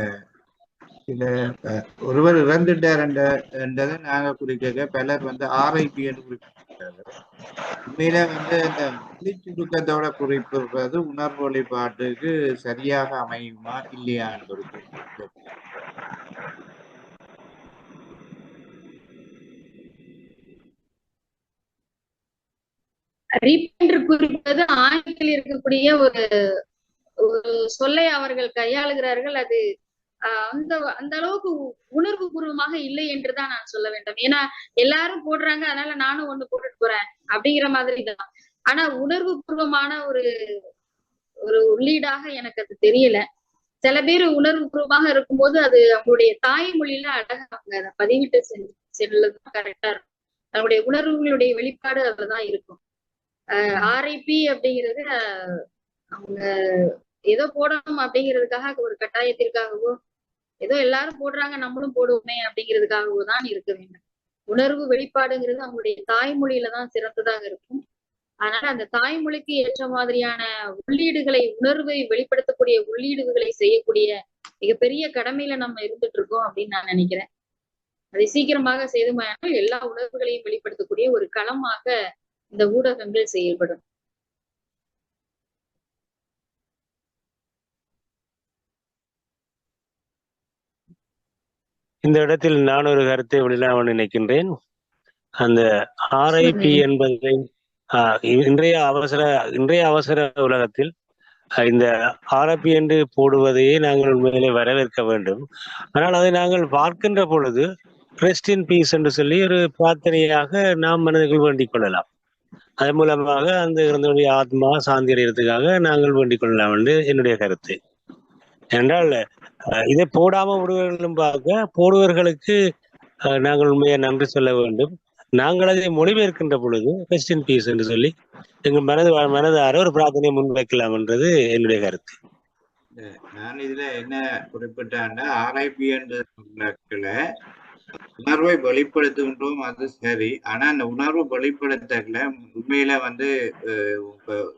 சில ஒருவர் இறந்துட்டார் என்றதை நாங்க குறிக்க பலர் ஆர்ஐபி என்று குறிப்பிட்டார்கள். உண்மையில அந்த மொழி சுருக்கத்தோட குறிப்பிடுறது உணர்வு வெளிப்பாட்டுக்கு சரியாக அமையுமா இல்லையா என்பது ரீப் என்று குறிப்பது ஆங்கிலத்தில் இருக்கக்கூடிய ஒரு ஒரு சொல்லை அவர்கள் கையாளுகிறார்கள். அது அந்த அந்த அளவுக்கு உணர்வு பூர்வமாக இல்லை என்றுதான் நான் சொல்ல வேண்டும். ஏன்னா எல்லாரும் போடுறாங்க, அதனால நானும் ஒண்ணு போட்டுட்டு போறேன் அப்படிங்கிற மாதிரி தான். ஆனா உணர்வு பூர்வமான ஒரு ஒரு உள்ளீடாக எனக்கு அது தெரியல. சில பேர் உணர்வு பூர்வமாக இருக்கும்போது அது அவங்களுடைய தாய்மொழியில அழகா அவங்க அதை பதிவிட்டு செல்லதான் கரெக்டா இருக்கும். தன்னுடைய உணர்வுகளுடைய வெளிப்பாடு அதுலதான் இருக்கும். ஆர்ஐபி அப்படிங்கிறது அவங்க ஏதோ போடணும் அப்படிங்கிறதுக்காக ஒரு கட்டாயத்திற்காகவோ ஏதோ எல்லாரும் போடுறாங்க நம்மளும் போடுவோமே அப்படிங்கிறதுக்காகவோ தான் இருக்க வேண்டும். உணர்வு வெளிப்பாடுங்கிறது அவங்களுடைய தாய்மொழியில தான் சிறந்ததாக இருக்கும். அதனால அந்த தாய்மொழிக்கு ஏற்ற மாதிரியான உள்ளீடுகளை, உணர்வை வெளிப்படுத்தக்கூடிய உள்ளீடுகளை செய்யக்கூடிய மிகப்பெரிய கடமையில நம்ம இருந்துட்டு இருக்கோம் அப்படின்னு நான் நினைக்கிறேன். அதை சீக்கிரமாக செய்துமையானால் எல்லா உணர்வுகளையும் வெளிப்படுத்தக்கூடிய ஒரு களமாக இந்த ஊடகங்கள் செயல்படும். இந்த இடத்தில் நான் ஒரு கருத்தை வெளியிட நினைக்கின்றேன். அந்த ஆர்ஐபி என்பதை இன்றைய அவசர உலகத்தில் இந்த ஆர்ஐபி என்று போடுவதையே நாங்கள் உண்மையிலே வரவேற்க வேண்டும். ஆனால் அதை நாங்கள் பார்க்கின்ற பொழுது ரெஸ்ட் இன் பீஸ் என்று சொல்லி ஒரு பிரார்த்தனையாக நாம் மனதில் வேண்டிக் கொள்ளலாம். அதன் மூலமாக அந்த இறந்தவருடைய ஆத்மா சாந்தி அடைகிறதுக்காக நாங்கள் வேண்டிக் கொள்ளலாம் என்று என்னுடைய கருத்து. என்றால் இதை போடாம விடுவர்களும் பார்க்க போடுவர்களுக்கு நாங்கள் உண்மையை நன்றி சொல்ல வேண்டும். நாங்கள் அதை மொழிபெயர்க்கின்ற பொழுது ரெஸ்ட் இன் பீஸ் என்று சொல்லி எங்கள் மனதார ஒரு பிரார்த்தனையை முன்வைக்கலாம் என்றது என்னுடைய கருத்து. நான் இதுல என்ன குறிப்பிட்டாண்டா ஆர்ஐபி என்ற உணர்வை வெளிப்படுத்துகின்றோம், அது சரி. ஆனா அந்த உணர்வு வெளிப்படுத்தல உண்மையில வந்து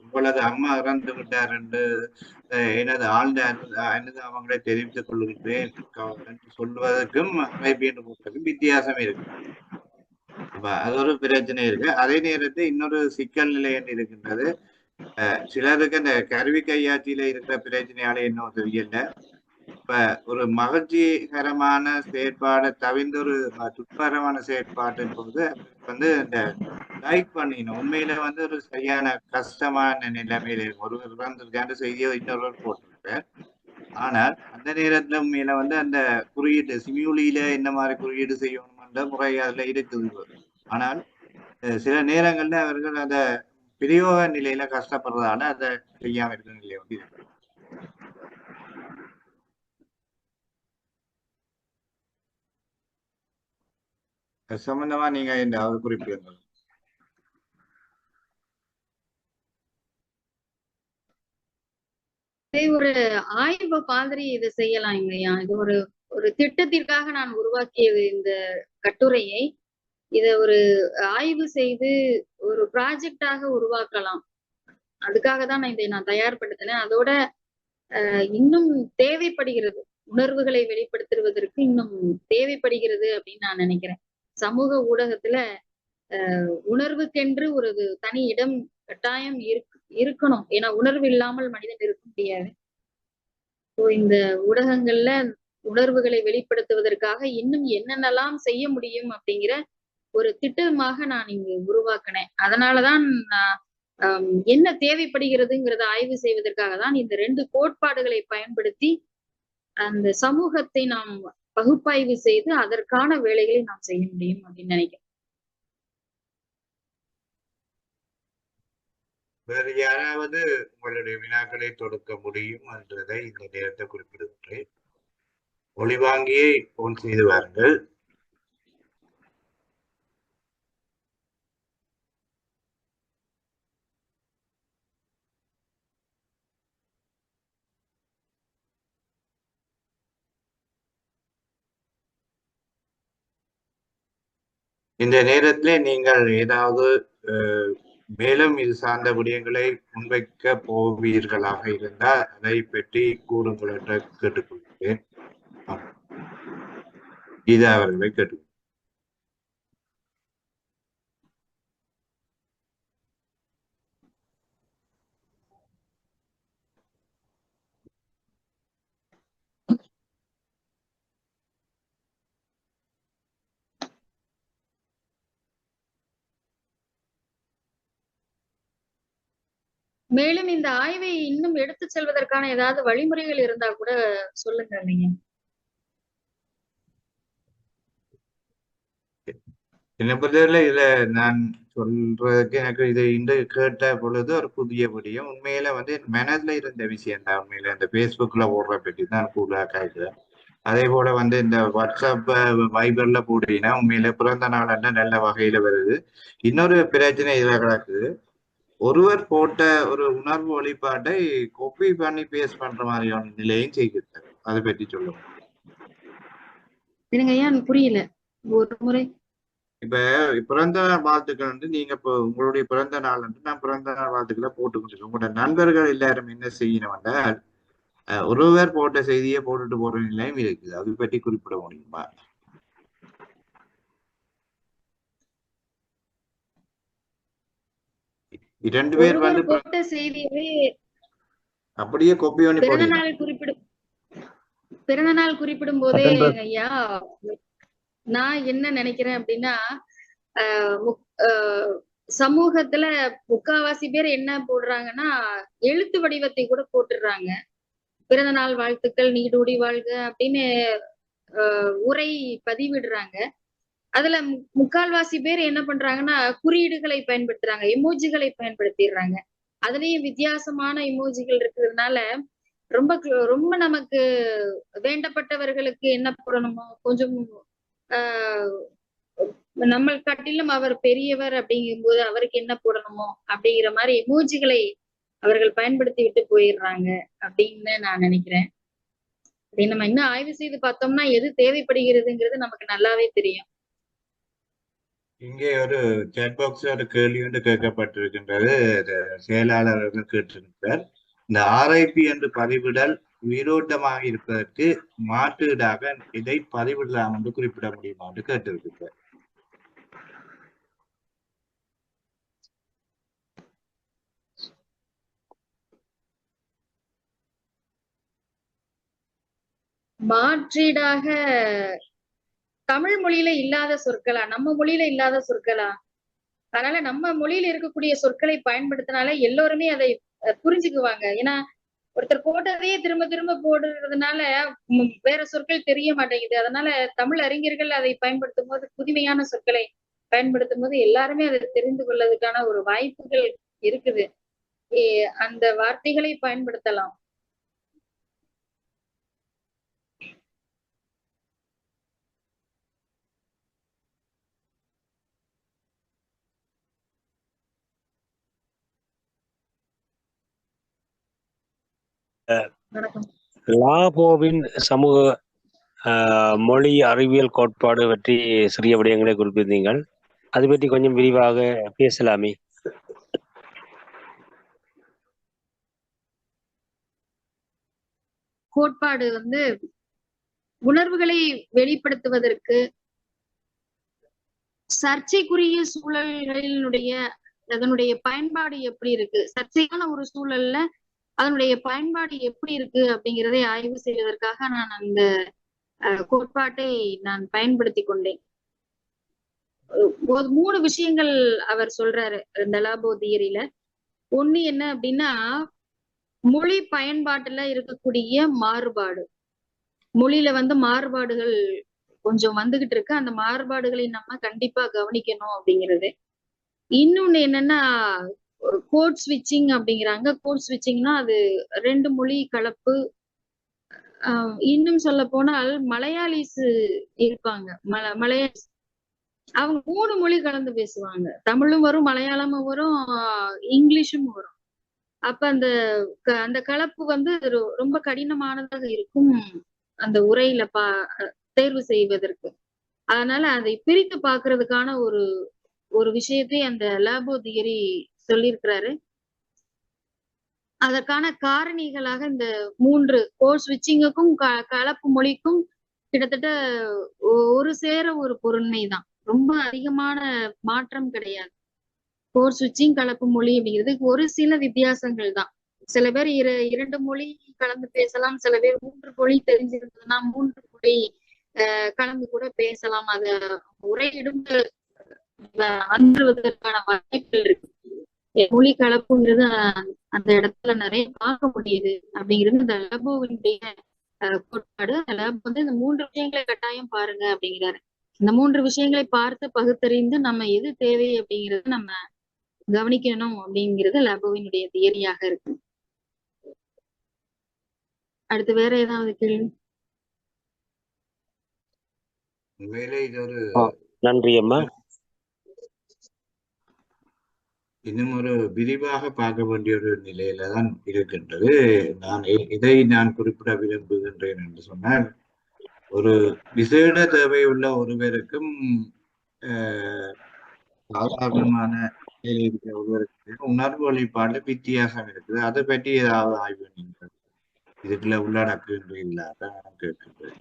உங்களது அம்மா இறந்து விட்டார் என்று எனது ஆழ்ந்த அனுதாபங்களை தெரிவித்துக் கொள்கின்றேன் சொல்வதற்கும் ஆர்ஐபி என்று போவதற்கும் வித்தியாசம் இருக்கு. அது ஒரு பிரச்சனை இருக்கு. அதே நேரத்தில் இன்னொரு சிக்கல் நிலை என்று இருக்கின்றது. சிலருக்கு அந்த கருவி கையாட்சியில இருக்கிற பிரச்சனையால இன்னும் தெரியல. இப்ப ஒரு மகிழ்ச்சிகரமான செயற்பாடு தவிர்த்து ஒரு துன்பகரமான செயற்பாட்டின் போது வந்து இந்த லைக் பண்ணிடணும். உண்மையில வந்து ஒரு சரியான கஷ்டமான நிலைமையில ஒருவர் இறந்திருக்கான செய்தியோ இன்னொருவர் போட்டிருப்பார். ஆனால் அந்த நேரத்துல உண்மையில வந்து அந்த குறியீடு சிமியூலியில என்ன மாதிரி குறியீடு செய்யணும்ன்ற முறை அதுல இருக்குது. ஆனால் சில நேரங்கள்ல அவர்கள் அந்த பிரயோக நிலையில கஷ்டப்படுறதால அதை செய்யாம இருக்கிற நிலை வந்து இருக்கு. சம்பந்தமா நீங்க இந்த குறிப்பிடுங்கள். ஒரு ஆய்வு மாதிரி இதை செய்யலாம் இல்லையா? இது ஒரு ஒரு திட்டத்திற்காக நான் உருவாக்கியது இந்த கட்டுரையை. இத ஒரு ஆய்வு செய்து ஒரு ப்ராஜெக்டாக உருவாக்கலாம். அதுக்காக தான் இதை நான் தயார்படுத்தினேன். அதோட இன்னும் தேவைப்படுகிறது, உணர்வுகளை வெளிப்படுத்துவதற்கு இன்னும் தேவைப்படுகிறது அப்படின்னு நான் நினைக்கிறேன். சமூக ஊடகத்துல உணர்வுக்கென்று ஒரு தனி இடம் கட்டாயம் இருக்கணும். ஏன்னா உணர்வு இல்லாமல் மனிதன் இருக்க முடியாது. இந்த ஊடகங்கள்ல உணர்வுகளை வெளிப்படுத்துவதற்காக இன்னும் என்னென்னலாம் செய்ய முடியும் அப்படிங்கிற ஒரு திட்டமாக நான் இங்கு உருவாக்கினேன். அதனாலதான் நான் என்ன தேவைப்படுகிறதுங்கிறத ஆய்வு செய்வதற்காக தான் இந்த 2 கோட்பாடுகளை பயன்படுத்தி அந்த சமூகத்தை நாம் பகுப்பாய்வு செய்து அதற்கான வேலைகளை நாம் செய்ய முடியும் அப்படின்னு நினைக்கிறேன். வேறு யாராவது உங்களுடைய வினாக்களை தொடுக்க முடியும் என்றதை இந்த நேரத்தை குறிப்பிடுகின்றேன். ஒளிவாங்கியை போன் செய்து வாருங்கள். இந்த நேரத்திலே நீங்கள் ஏதாவது மேலும் இது சார்ந்த விடயங்களை முன்வைக்க போவீர்களாக இருந்தால் அதை பற்றி கூறுங்கள் என்று கேட்டுக்கொள்கிறேன். இது அவர்களை கேட்டு மேலும் இந்த ஆய்வை இன்னும் எடுத்து செல்வதற்கான ஏதாவது வழிமுறைகள் இருந்தா கூட சொல்லுங்க நீங்க. என்னை பொறுத்தவரையில இதுல நான் சொல்றதுக்கு எனக்கு இது இந்த கேட்ட பொழுது ஒரு புதிய விடயம். உண்மையில வந்து என் மனதுல இருந்த விஷயம் தான். உண்மையில இந்த பேஸ்புக்ல போடுற பற்றி தான் கூடுதலாக காய்க்கிறேன். அதே போல வந்து இந்த வாட்ஸ்அப் வைபர்ல போட்டீங்கன்னா உண்மையில பிறந்த நாள் நல்ல வகையில வருது. இன்னொரு பிரச்சனை இதுல கிடக்குது. ஒருவர் போட்ட ஒரு உணர்வு வெளிப்பாட்டை காப்பி பண்ணி பேஸ்ட் பண்ற மாதிரியான நிலையும் செய்கிறது. அதை பற்றி சொல்லுங்க. எனக்கு ஏன் புரியல ஒரு முறை. இப்ப பிறந்த நாள் வாழ்த்துக்கள் வந்து நீங்க இப்போ உங்களுடைய பிறந்த நாள் வந்து நான் பிறந்த நாள் வாழ்த்துக்களை போட்டுக்கிட்டு உங்களோட நண்பர்கள் எல்லாரும் என்ன செய்யணும்னா ஒருவர் போட்ட செய்தியை போட்டுட்டு போற நிலையும் இருக்குது. அதை பற்றி குறிப்பிட முடியுமா? இரண்டு பேர் வந்து போட்ட செய்தியவே அப்படியே கொப்பி பண்ணி பிறந்த நாள் குறிப்பிடும் போதே ஐயா நான் என்ன நினைக்கிறேன் அப்படின்னா சமூகத்துல முக்காவாசி பேர் என்ன போடுறாங்கன்னா எழுத்து வடிவத்தை கூட போட்டுடுறாங்க. பிறந்த நாள் வாழ்த்துக்கள் நீடூடி வாழ்க அப்படின்னு உரை பதிவிடுறாங்க. அதுல முக்கால்வாசி பேர் என்ன பண்றாங்கன்னா குறியீடுகளை பயன்படுத்துறாங்க, எமோஜிகளை பயன்படுத்திடுறாங்க. அதுலயும் வித்தியாசமான எமோஜிகள் இருக்கிறதுனால ரொம்ப ரொம்ப நமக்கு வேண்டப்பட்டவர்களுக்கு என்ன போடணுமோ கொஞ்சம் நம்ம காட்டிலும் அவர் பெரியவர் அப்படிங்கும்போது அவருக்கு என்ன போடணுமோ அப்படிங்கிற மாதிரி எமோஜிகளை அவர்கள் பயன்படுத்தி விட்டு போயிடுறாங்க அப்படின்னு நான் நினைக்கிறேன். அதை நம்ம இன்னும் ஆய்வு செய்து பார்த்தோம்னா எது தேவைப்படுகிறதுங்கிறது நமக்கு நல்லாவே தெரியும். இங்கே ஒரு சாட் பாக்ஸ் ஒரு கேள்வி வந்து கேட்கப்பட்டிருக்கின்றது. செயலாளர்கள் கேட்டிருக்கிறார். இந்த RIP என்று பதிவிடல் உயிரோட்டமாக இருப்பதற்கு மாற்றீடாக இதை பதிவிடலாம் என்று குறிப்பிட முடியுமா என்று கேட்டிருக்கிறார். மாற்றீடாக தமிழ் மொழியில இல்லாத சொற்களா, நம்ம மொழியில இல்லாத சொற்களா? அதனால நம்ம மொழியில இருக்கக்கூடிய சொற்களை பயன்படுத்தினால எல்லோருமே அதை புரிஞ்சுக்குவாங்க. ஏன்னா ஒருத்தர் போட்டதையே திரும்ப திரும்ப போடுறதுனால வேற சொற்கள் தெரிய மாட்டேங்குது. அதனால தமிழ் அறிஞர்கள் அதை பயன்படுத்தும் போது புதுமையான சொற்களை பயன்படுத்தும் போது எல்லாருமே அதை தெரிந்து கொள்வதற்கான ஒரு வாய்ப்புகள் இருக்குது. அந்த வார்த்தைகளை பயன்படுத்தலாம். லாபோவின் சமூக மொழி அறிவியல் கோட்பாடு பற்றி சிறிய விடயங்களை குறிப்பிட்டீர்கள். அது பற்றி கொஞ்சம் விரிவாக பேசலாமே. கோட்பாடு வந்து உணர்வுகளை வெளிப்படுத்துவதற்கு சர்ச்சைக்குரிய சூழல்களினுடைய அதனுடைய பயன்பாடு எப்படி இருக்கு, சர்ச்சையான ஒரு சூழல்ல அதனுடைய பயன்பாடு எப்படி இருக்கு அப்படிங்கிறதை ஆய்வு செய்வதற்காக நான் அந்த கோட்பாட்டை நான் பயன்படுத்தி கொண்டேன். 3 விஷயங்கள் அவர் சொல்றாரு இந்த லாபோ தியரியில. ஒண்ணு என்ன அப்படின்னா மொழி பயன்பாட்டுல இருக்கக்கூடிய மாறுபாடு. மொழியில வந்து மாறுபாடுகள் கொஞ்சம் வந்துகிட்டு இருக்கு. அந்த மாறுபாடுகளை நம்ம கண்டிப்பா கவனிக்கணும் அப்படிங்கிறது. இன்னொன்னு என்னன்னா கோட் ஸ்விட்சிங் அப்படிங்கிறாங்க. கோட் ஸ்விட்சிங்னா அது 2 மொழி கலப்பு. இன்னும் சொல்ல போனால் மலையாளிஸ் இருப்பாங்க. மலையாளிஸ் அவங்க 3 மொழி கலந்து பேசுவாங்க. தமிழும் வரும், மலையாளமும் வரும், இங்கிலீஷும் வரும். அப்ப அந்த கலப்பு வந்து ரொம்ப கடினமானதாக இருக்கும் அந்த உரையில தேர்வு செய்வதற்கு. அதனால அதை பிரித்து பாக்குறதுக்கான ஒரு விஷயத்தை அந்த லாபோ தியரி சொல்லியிருக்கிறாரு. அதற்கான காரணிகளாக இந்த 3 கோட் ஸ்விட்சிங்குக்கும் கலப்பு மொழிக்கும் கிட்டத்தட்ட ஒரு சேர ஒரு பொருண்மை தான். ரொம்ப அதிகமான மாற்றம் கிடையாது. கோட் ஸ்விட்சிங் கலப்பு மொழி அப்படிங்கிறது ஒரு சில வித்தியாசங்கள் தான். சில பேர் 2 மொழி கலந்து பேசலாம், சில பேர் 3 மொழி தெரிஞ்சிருந்ததுன்னா 3 மொழி கலந்து கூட பேசலாம். அத உரையிடும் அந்துவதற்கான வாய்ப்புகள் இருக்கு. மொழி கலப்புங்கிறது அந்த இடத்துல நிறைய பார்க்க முடியுது அப்படிங்கிறது இந்த லேபோவினுடைய கோட்பாடு. அந்த லேப் வந்து இந்த 3 விஷயங்களை கட்டாயம் பாருங்க அப்படிங்கிறாரு. இந்த 3 விஷயங்களை பார்த்து பகுத்தறிந்து நம்ம எது தேவை அப்படிங்கறத நம்ம கவனிக்கணும் அப்படிங்கிறது லேபோவினுடைய தியரியாக இருக்கு. அடுத்து வேற ஏதாவது கேள்வி? உண்மையிலே இது ஒரு நன்றி அம்மா. இன்னும் ஒரு விரிவாக பார்க்க வேண்டிய ஒரு நிலையில தான் இருக்கின்றது. இதை நான் குறிப்பிட விரும்புகின்றேன் என்று சொன்னால், ஒரு விசேட தேவையுள்ள ஒருவருக்கும் சாதாரணமான ஒருவருக்கு உணர்வு வழிபாடு வித்தியாசம் இருக்குது. அதை பற்றி ஏதாவது ஆய்வு நீங்கள் இதுக்குள்ள உள்ளடக்குகின்றீங்களா தான் கேட்கின்றேன்.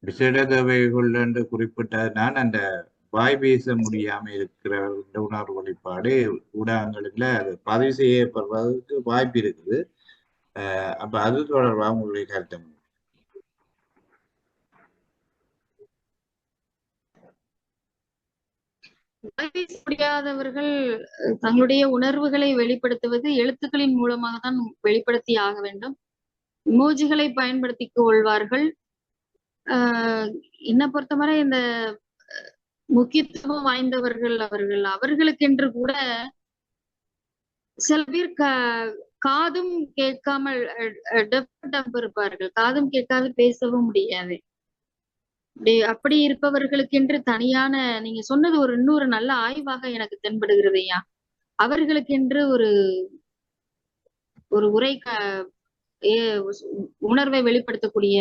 விசேட தேவைகள் என்று குறிப்பிட்டதுனால் அந்த வாய் பேச முடியாம இருக்கிற உணர்வு வழிபாடு ஊடகங்களுக்குள்ள அது பதிவு செய்யப்படுவதற்கு வாய்ப்பு இருக்குது. அப்ப அது தொடர்பாக உங்களுடைய கருத்து? முடியாதவர்கள் தங்களுடைய உணர்வுகளை வெளிப்படுத்துவது எழுத்துக்களின் மூலமாக தான் வெளிப்படுத்தி ஆக வேண்டும். இமோஜிகளை பயன்படுத்திக் கொள்வார்கள். என்னை பொறுத்தவரை இந்த முக்கியத்துவம் வாய்ந்தவர்கள் அவர்களுக்கென்று கூட சில பேர் காதும் கேட்காமல் இருப்பார்கள். காதும் கேட்காது பேசவும் முடியாது. அப்படி இருப்பவர்களுக்கென்று தனியான, நீங்க சொன்னது ஒரு இன்னொரு நல்ல ஆய்வாக எனக்கு தென்படுகிறது ஐயா. அவர்களுக்கென்று ஒரு உரை உணர்வை வெளிப்படுத்தக்கூடிய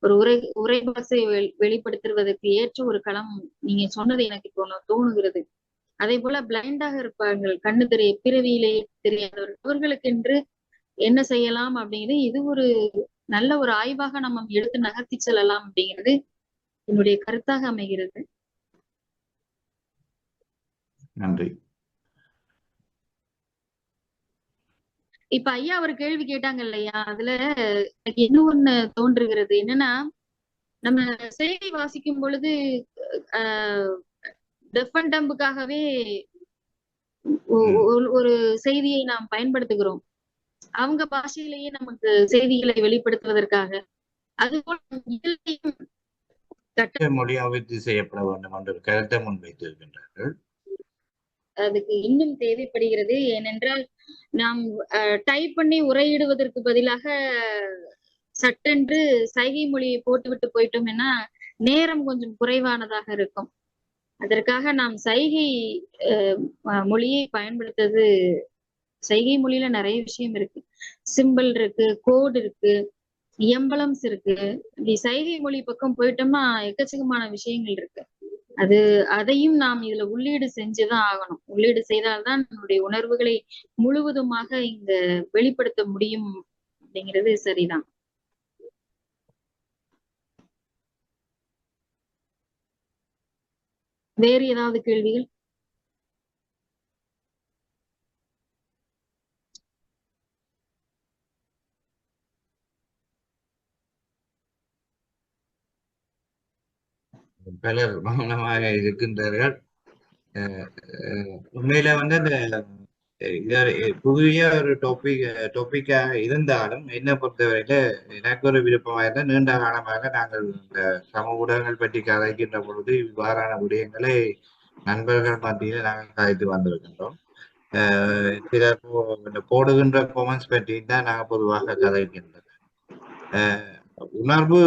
ஒரு உரைபாசை வெளிப்படுத்துவதற்கு ஏற்ற ஒரு களம் நீங்க சொன்னது எனக்கு தோணுகிறது. அதே போல பிளைண்டாக இருப்பார்கள், கண்ணு பிறவியிலே தெரியாதவர்கள், அவர்களுக்கென்று என்ன செய்யலாம் அப்படிங்கிறது இது ஒரு நல்ல ஒரு ஆய்வாக நம்ம எடுத்து நகர்த்தி செல்லலாம் அப்படிங்கிறது என்னுடைய கருத்தாக அமைகிறது. நன்றி. இப்ப ஐயா ஒரு கேள்வி கேட்டாங்க இல்லையா, அதுல எனக்கு இன்னும் ஒண்ணு தோன்றுகிறது. என்னன்னா, நம்ம செய்தி வாசிக்கும் பொழுது டெஃப் அண்ட் டம்புக்காகவே ஒரு செய்தியை நாம் பயன்படுத்துகிறோம், அவங்க பாஷையிலேயே நமக்கு செய்திகளை வெளிப்படுத்துவதற்காக. அதுபோல மொழி அபிவிருத்தி செய்யப்பட வேண்டும் என்ற கருத்தை முன்வைத்திருக்கின்றார்கள். அதுக்கு இன்னும் தேவைப்படுகிறது. ஏனென்றால் நாம் டைப் பண்ணி உரையிடுவதற்கு பதிலாக சட்டென்று சைகை மொழியை போட்டுவிட்டு போயிட்டோம்னா நேரம் கொஞ்சம் குறைவானதாக இருக்கும். அதற்காக நாம் சைகை மொழியை பயன்படுத்துறது. சைகை மொழியில நிறைய விஷயம் இருக்கு, சிம்பிள் இருக்கு, கோடு இருக்கு, எம்பளம்ஸ் இருக்கு. இப்படி சைகை மொழி பக்கம் போயிட்டோம்னா எக்கச்சக்கமான விஷயங்கள் இருக்கு. அதையும் நாம் இதுல உள்ளீடு செஞ்சுதான் ஆகணும். உள்ளீடு செய்தால்தான் நம்மளுடைய உணர்வுகளை முழுவதுமாக இங்க வெளிப்படுத்த முடியும் அப்படிங்கிறது சரிதான். வேறு ஏதாவது கேள்விகள்? பலர் மௌனமாக இருக்கின்றார்கள். உண்மையில வந்து அந்த புதிய ஒரு டாபிக்காக இருந்தாலும் என்னை பொறுத்தவரையில எனக்கு ஒரு விருப்பமாக இருந்தால், நீண்ட காலமாக நாங்கள் இந்த சமூக ஊடகங்கள் பற்றி கதைக்கின்ற பொழுது இவ்வாறான விடயங்களை நண்பர்கள் மத்தியில் நாங்கள் கதைத்து வந்திருக்கின்றோம். சிலர் போடுகின்ற கொமெண்ட்ஸ் பற்றி தான் நாங்கள் பொதுவாக கதைக்கின்றோம். உணர்வு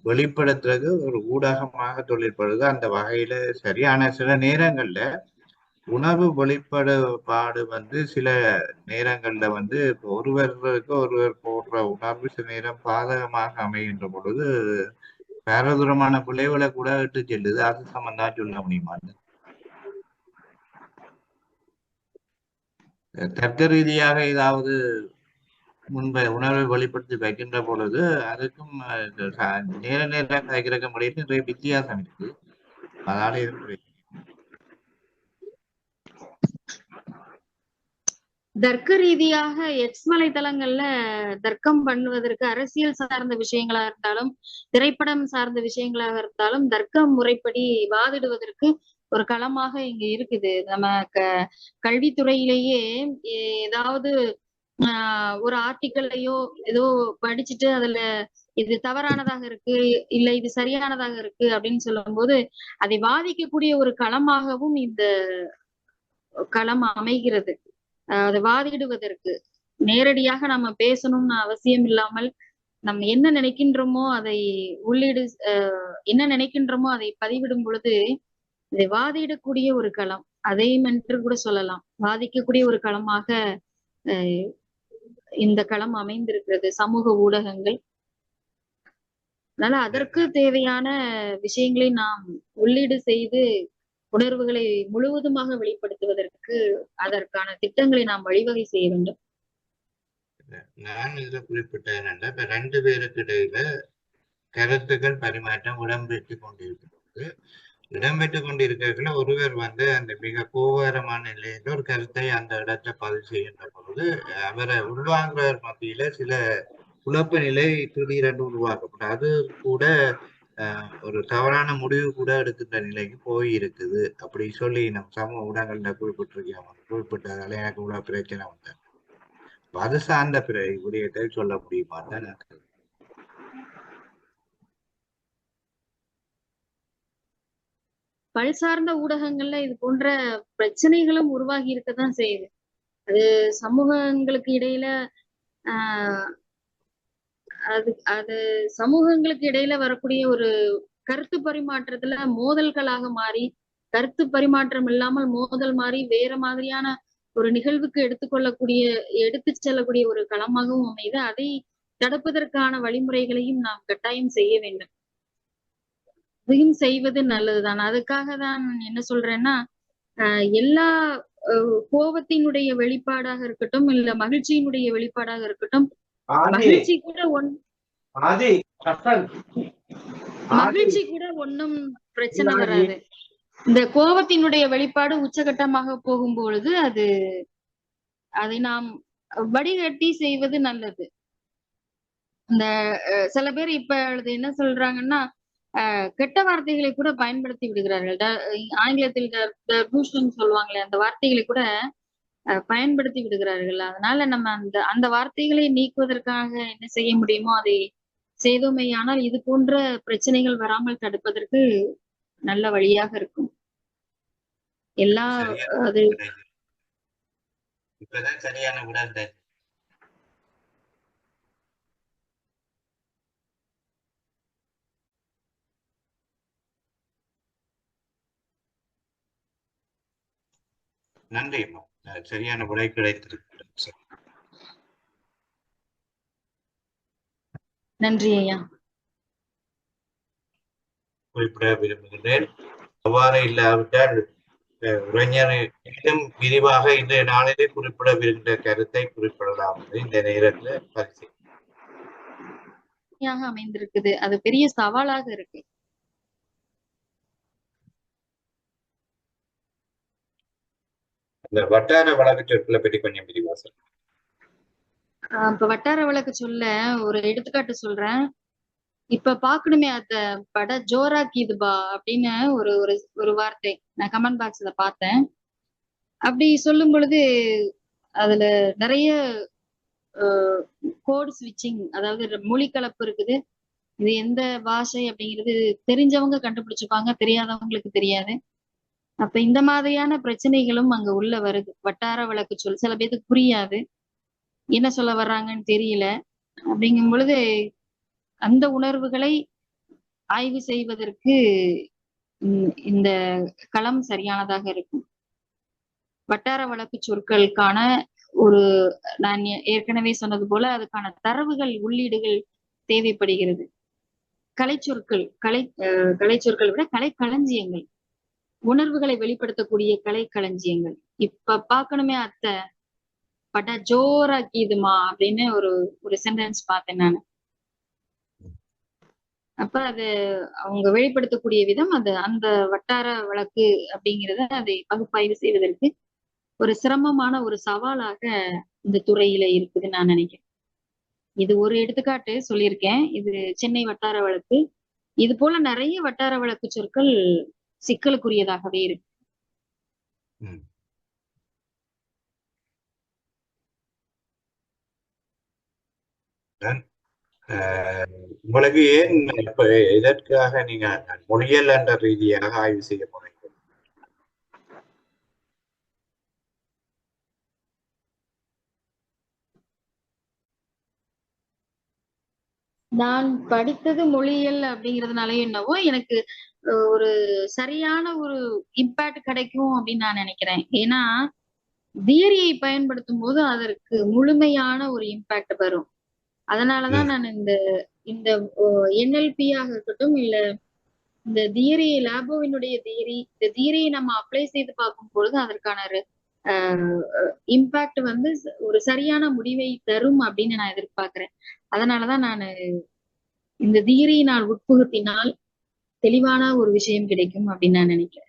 வெளிப்படுத்துறது ஒரு ஊடகமாக தொழிற்படுது. அந்த வகையில சரியான சில நேரங்கள்ல உணர்வு வெளிப்பாடு வந்து சில நேரங்கள்ல வந்து ஒருவருக்கு ஒருவர் போடுற உணர்வு சில நேரம் பாதகமாக அமைகின்ற பொழுது பாரதூரமான விளைவுகளை கூட இட்டு செல்லுது. அது சம்பந்தமா சொல்ல முடியுமா? தர்க்க ரீதியாக ஏதாவது முன்பை உணர்வை வெளிப்படுத்தி வைக்கின்ற பொழுது அதுக்கும் நேர கைக்கிறக்க முடியும் நிறைய வித்தியாசம் இருக்கு. அதனால தர்க்க ரீதியாக எக்ஸ் வலைதளங்கள்ல தர்க்கம் பண்ணுவதற்கு அரசியல் சார்ந்த விஷயங்களா இருந்தாலும் திரைப்படம் சார்ந்த விஷயங்களாக இருந்தாலும் தர்க்க முறைப்படி வாதிடுவதற்கு ஒரு களமாக இங்க இருக்குது. நம்ம கல்வித்துறையிலேயே ஏதாவது ஒரு ஆர்டிக்கலையோ ஏதோ படிச்சுட்டு அதுல இது தவறானதாக இருக்கு இல்ல இது சரியானதாக இருக்கு அப்படின்னு சொல்லும் போது அதை வாதிக்கக்கூடிய ஒரு களமாகவும் இந்த களம் அமைகிறது. அதை வாதிடுவதற்கு நேரடியாக நம்ம பேசணும்னு அவசியம் இல்லாமல் நம்ம என்ன நினைக்கின்றோமோ அதை என்ன நினைக்கின்றோமோ அதை பதிவிடும் பொழுது இதை வாதிடக்கூடிய ஒரு களம், அதையும் என்று கூட சொல்லலாம், வாதிக்கக்கூடிய ஒரு களமாக இந்த களம் அமைந்திருக்கிறது சமூக ஊடகங்கள். அதனால அதற்கு தேவையான விஷயங்களை நாம் உள்ளீடு செய்து உணர்வுகளை முழுவதுமாக வெளிப்படுத்துவதற்கு அதற்கான திட்டங்களை நாம் வழிவகை செய்ய வேண்டும். நான் இதுல குறிப்பிட்ட என்னன்னா, இப்ப 2 பேருக்கு இடையில கருத்துக்கள் பரிமாற்றம் இடம்பெற்றுக் கொண்டிருக்கிறதுல ஒருவர் வந்து அந்த மிக கோபகரமான நிலையில ஒரு கருத்தை அந்த இடத்தை பதிவு செய்கின்ற பொழுது அவரை உள்வாங்குறவர் மத்தியில சில குழப்ப நிலை திடீரென்று உருவாக்கப்படும். அது கூட ஒரு தவறான முடிவு கூட எடுக்கின்ற நிலைக்கு போயிருக்குது அப்படி சொல்லி நம்ம சமூக ஊடகங்கள்ல குறிப்பிட்டதால எனக்கு இவ்வளவு பிரச்சனை வந்தேன். அது சார்ந்த விடயத்தை சொல்ல முடியுமா தான் எனக்கு. பல் சார்ந்த ஊடகங்கள்ல இது போன்ற பிரச்சனைகளும் உருவாகி இருக்கதான் செய்யுது. அது சமூகங்களுக்கு இடையில அது சமூகங்களுக்கு இடையில வரக்கூடிய ஒரு கருத்து பரிமாற்றத்துல மோதல்களாக மாறி, கருத்து பரிமாற்றம் இல்லாமல் மோதல் மாறி வேற மாதிரியான ஒரு நிகழ்வுக்கு எடுத்து செல்லக்கூடிய ஒரு களமாகவும் அமைது. அதை தடுப்பதற்கான வழிமுறைகளையும் நாம் கட்டாயம் செய்ய வேண்டும். அதையும் செய்வது நல்லதுதான். அதுக்காக தான் என்ன சொல்றேன்னா, எல்லா கோபத்தினுடைய வெளிப்பாடாக இருக்கட்டும் இல்ல மகிழ்ச்சியினுடைய வெளிப்பாடாக இருக்கட்டும், மகிழ்ச்சி கூட ஒன்னும் பிரச்சனை வராது. இந்த கோபத்தினுடைய வெளிப்பாடு உச்சகட்டமாக போகும்பொழுது அதை நாம் வடிகட்டி செய்வது நல்லது. இந்த சில பேர் இப்ப என்ன சொல்றாங்கன்னா, கெட்ட வார்த்தைகளை கூட பயன்படுத்தி விடுகிறார்கள். ஆங்கிலத்தில் சொல்லுவாங்களே, அந்த வார்த்தைகளை கூட பயன்படுத்தி விடுகிறார்கள். அதனால நம்ம அந்த வார்த்தைகளை நீக்குவதற்காக என்ன செய்ய முடியுமோ அதை செய்தோமேயானால் இது போன்ற பிரச்சனைகள் வராமல் தடுப்பதற்கு நல்ல வழியாக இருக்கும். இப்பதான் சரியான உடல். நன்றி, சரியான விடை கிடைத்திருக்கு. நன்றி ஐயா. குறிப்பிட விரும்புகின்றேன். அவ்வாறு இல்லாவிட்டால் உரைஞரிடம் விரிவாக இன்றைய நாளிலே குறிப்பிட விரும்பிய கருத்தை குறிப்பிடலாம் இந்த நேரத்தில் அமைந்திருக்குது. அது பெரிய சவாலாக இருக்கு. இந்த வட்டார வழக்கு சொற்களை பற்றி கொஞ்சம் விரிவா சொல்லுங்க. இப்ப வட்டார வழக்கு சொல்ல ஒரு எடுத்துக்காட்டு சொல்றேன். இப்ப பாக்கணுமே அந்த பட ஜோரா கீதுபா அப்படின்னு ஒரு வார்த்தை நான் கமெண்ட் பாக்ஸ்ல பார்த்தேன். அப்படி சொல்லும் பொழுது அதுல நிறைய கோட் ஸ்விட்சிங், அதாவது மொழி கலப்பு இருக்குது. இது எந்த பாஷை அப்படிங்கிறது தெரிஞ்சவங்க கண்டுபிடிச்சுப்பாங்க, தெரியாதவங்களுக்கு தெரியாது. அப்ப இந்த மாதிரியான பிரச்சனைகளும் அங்க உள்ள வருது. வட்டார வழக்கு சொல் சில பேருக்கு புரியாது, என்ன சொல்ல வர்றாங்கன்னு தெரியல. அப்படிங்கும் பொழுது அந்த உணர்வுகளை ஆய்வு செய்வதற்கு இந்த களம் சரியானதாக இருக்கும். வட்டார வழக்கு சொற்களுக்கான நான் ஏற்கனவே சொன்னது போல அதுக்கான தரவுகள் உள்ளீடுகள் தேவைப்படுகிறது. கலைச்சொற்கள் விட கலைக்களஞ்சியங்கள், உணர்வுகளை வெளிப்படுத்தக்கூடிய கலைக்களஞ்சியங்கள். இப்ப பாக்கணுமே அத்தை பட்டா ஜோராக்கிதுமா அப்படின்னு ஒரு சென்டென்ஸ் பார்த்தேன் நான். அப்ப அது அவங்க வெளிப்படுத்தக்கூடிய விதம் அந்த வட்டார வழக்கு அப்படிங்கிறத அதை பகுப்பாய்வு செய்வதற்கு ஒரு சிரமமான ஒரு சவாலாக இந்த துறையில இருக்குதுன்னு நான் நினைக்கிறேன். இது ஒரு எடுத்துக்காட்டு சொல்லியிருக்கேன். இது சென்னை வட்டார வழக்கு. இது போல நிறைய வட்டார வழக்கு சொற்கள் சிக்கலுக்குரியதாகவே இருக்கு. ம். உங்களுக்கு ஏன் இப்ப எதற்காக நீங்க மொழியியல் என்ற ரீதியாக ஆய்வு செய்ய போறீங்க? நான் படித்தது மொழியியல் அப்படிங்கிறதுனால என்னவோ எனக்கு ஒரு சரியான ஒரு இம்பாக்ட் கிடைக்கும் அப்படின்னு நான் நினைக்கிறேன். ஏன்னா தியரியை பயன்படுத்தும் போது அதற்கு முழுமையான ஒரு இம்பாக்ட் வரும். அதனாலதான் நான் இந்த இந்த NLP-யாக இருக்கட்டும், இல்ல இந்த தியரி லாபோவினுடைய தியரி, இந்த தியரியை நம்ம அப்ளை செய்து பார்க்கும் பொழுது அதற்கான இம்பாக்ட் வந்து ஒரு சரியான முடிவை தரும் அப்படின்னு நான் எதிர்பார்க்கிறேன். அதனாலதான் நான் இந்த தியரியை நான் உட்புகுத்தினால் தெளிவான ஒரு விஷயம் கிடைக்கும் அப்படின்னு நான் நினைக்கிறேன்.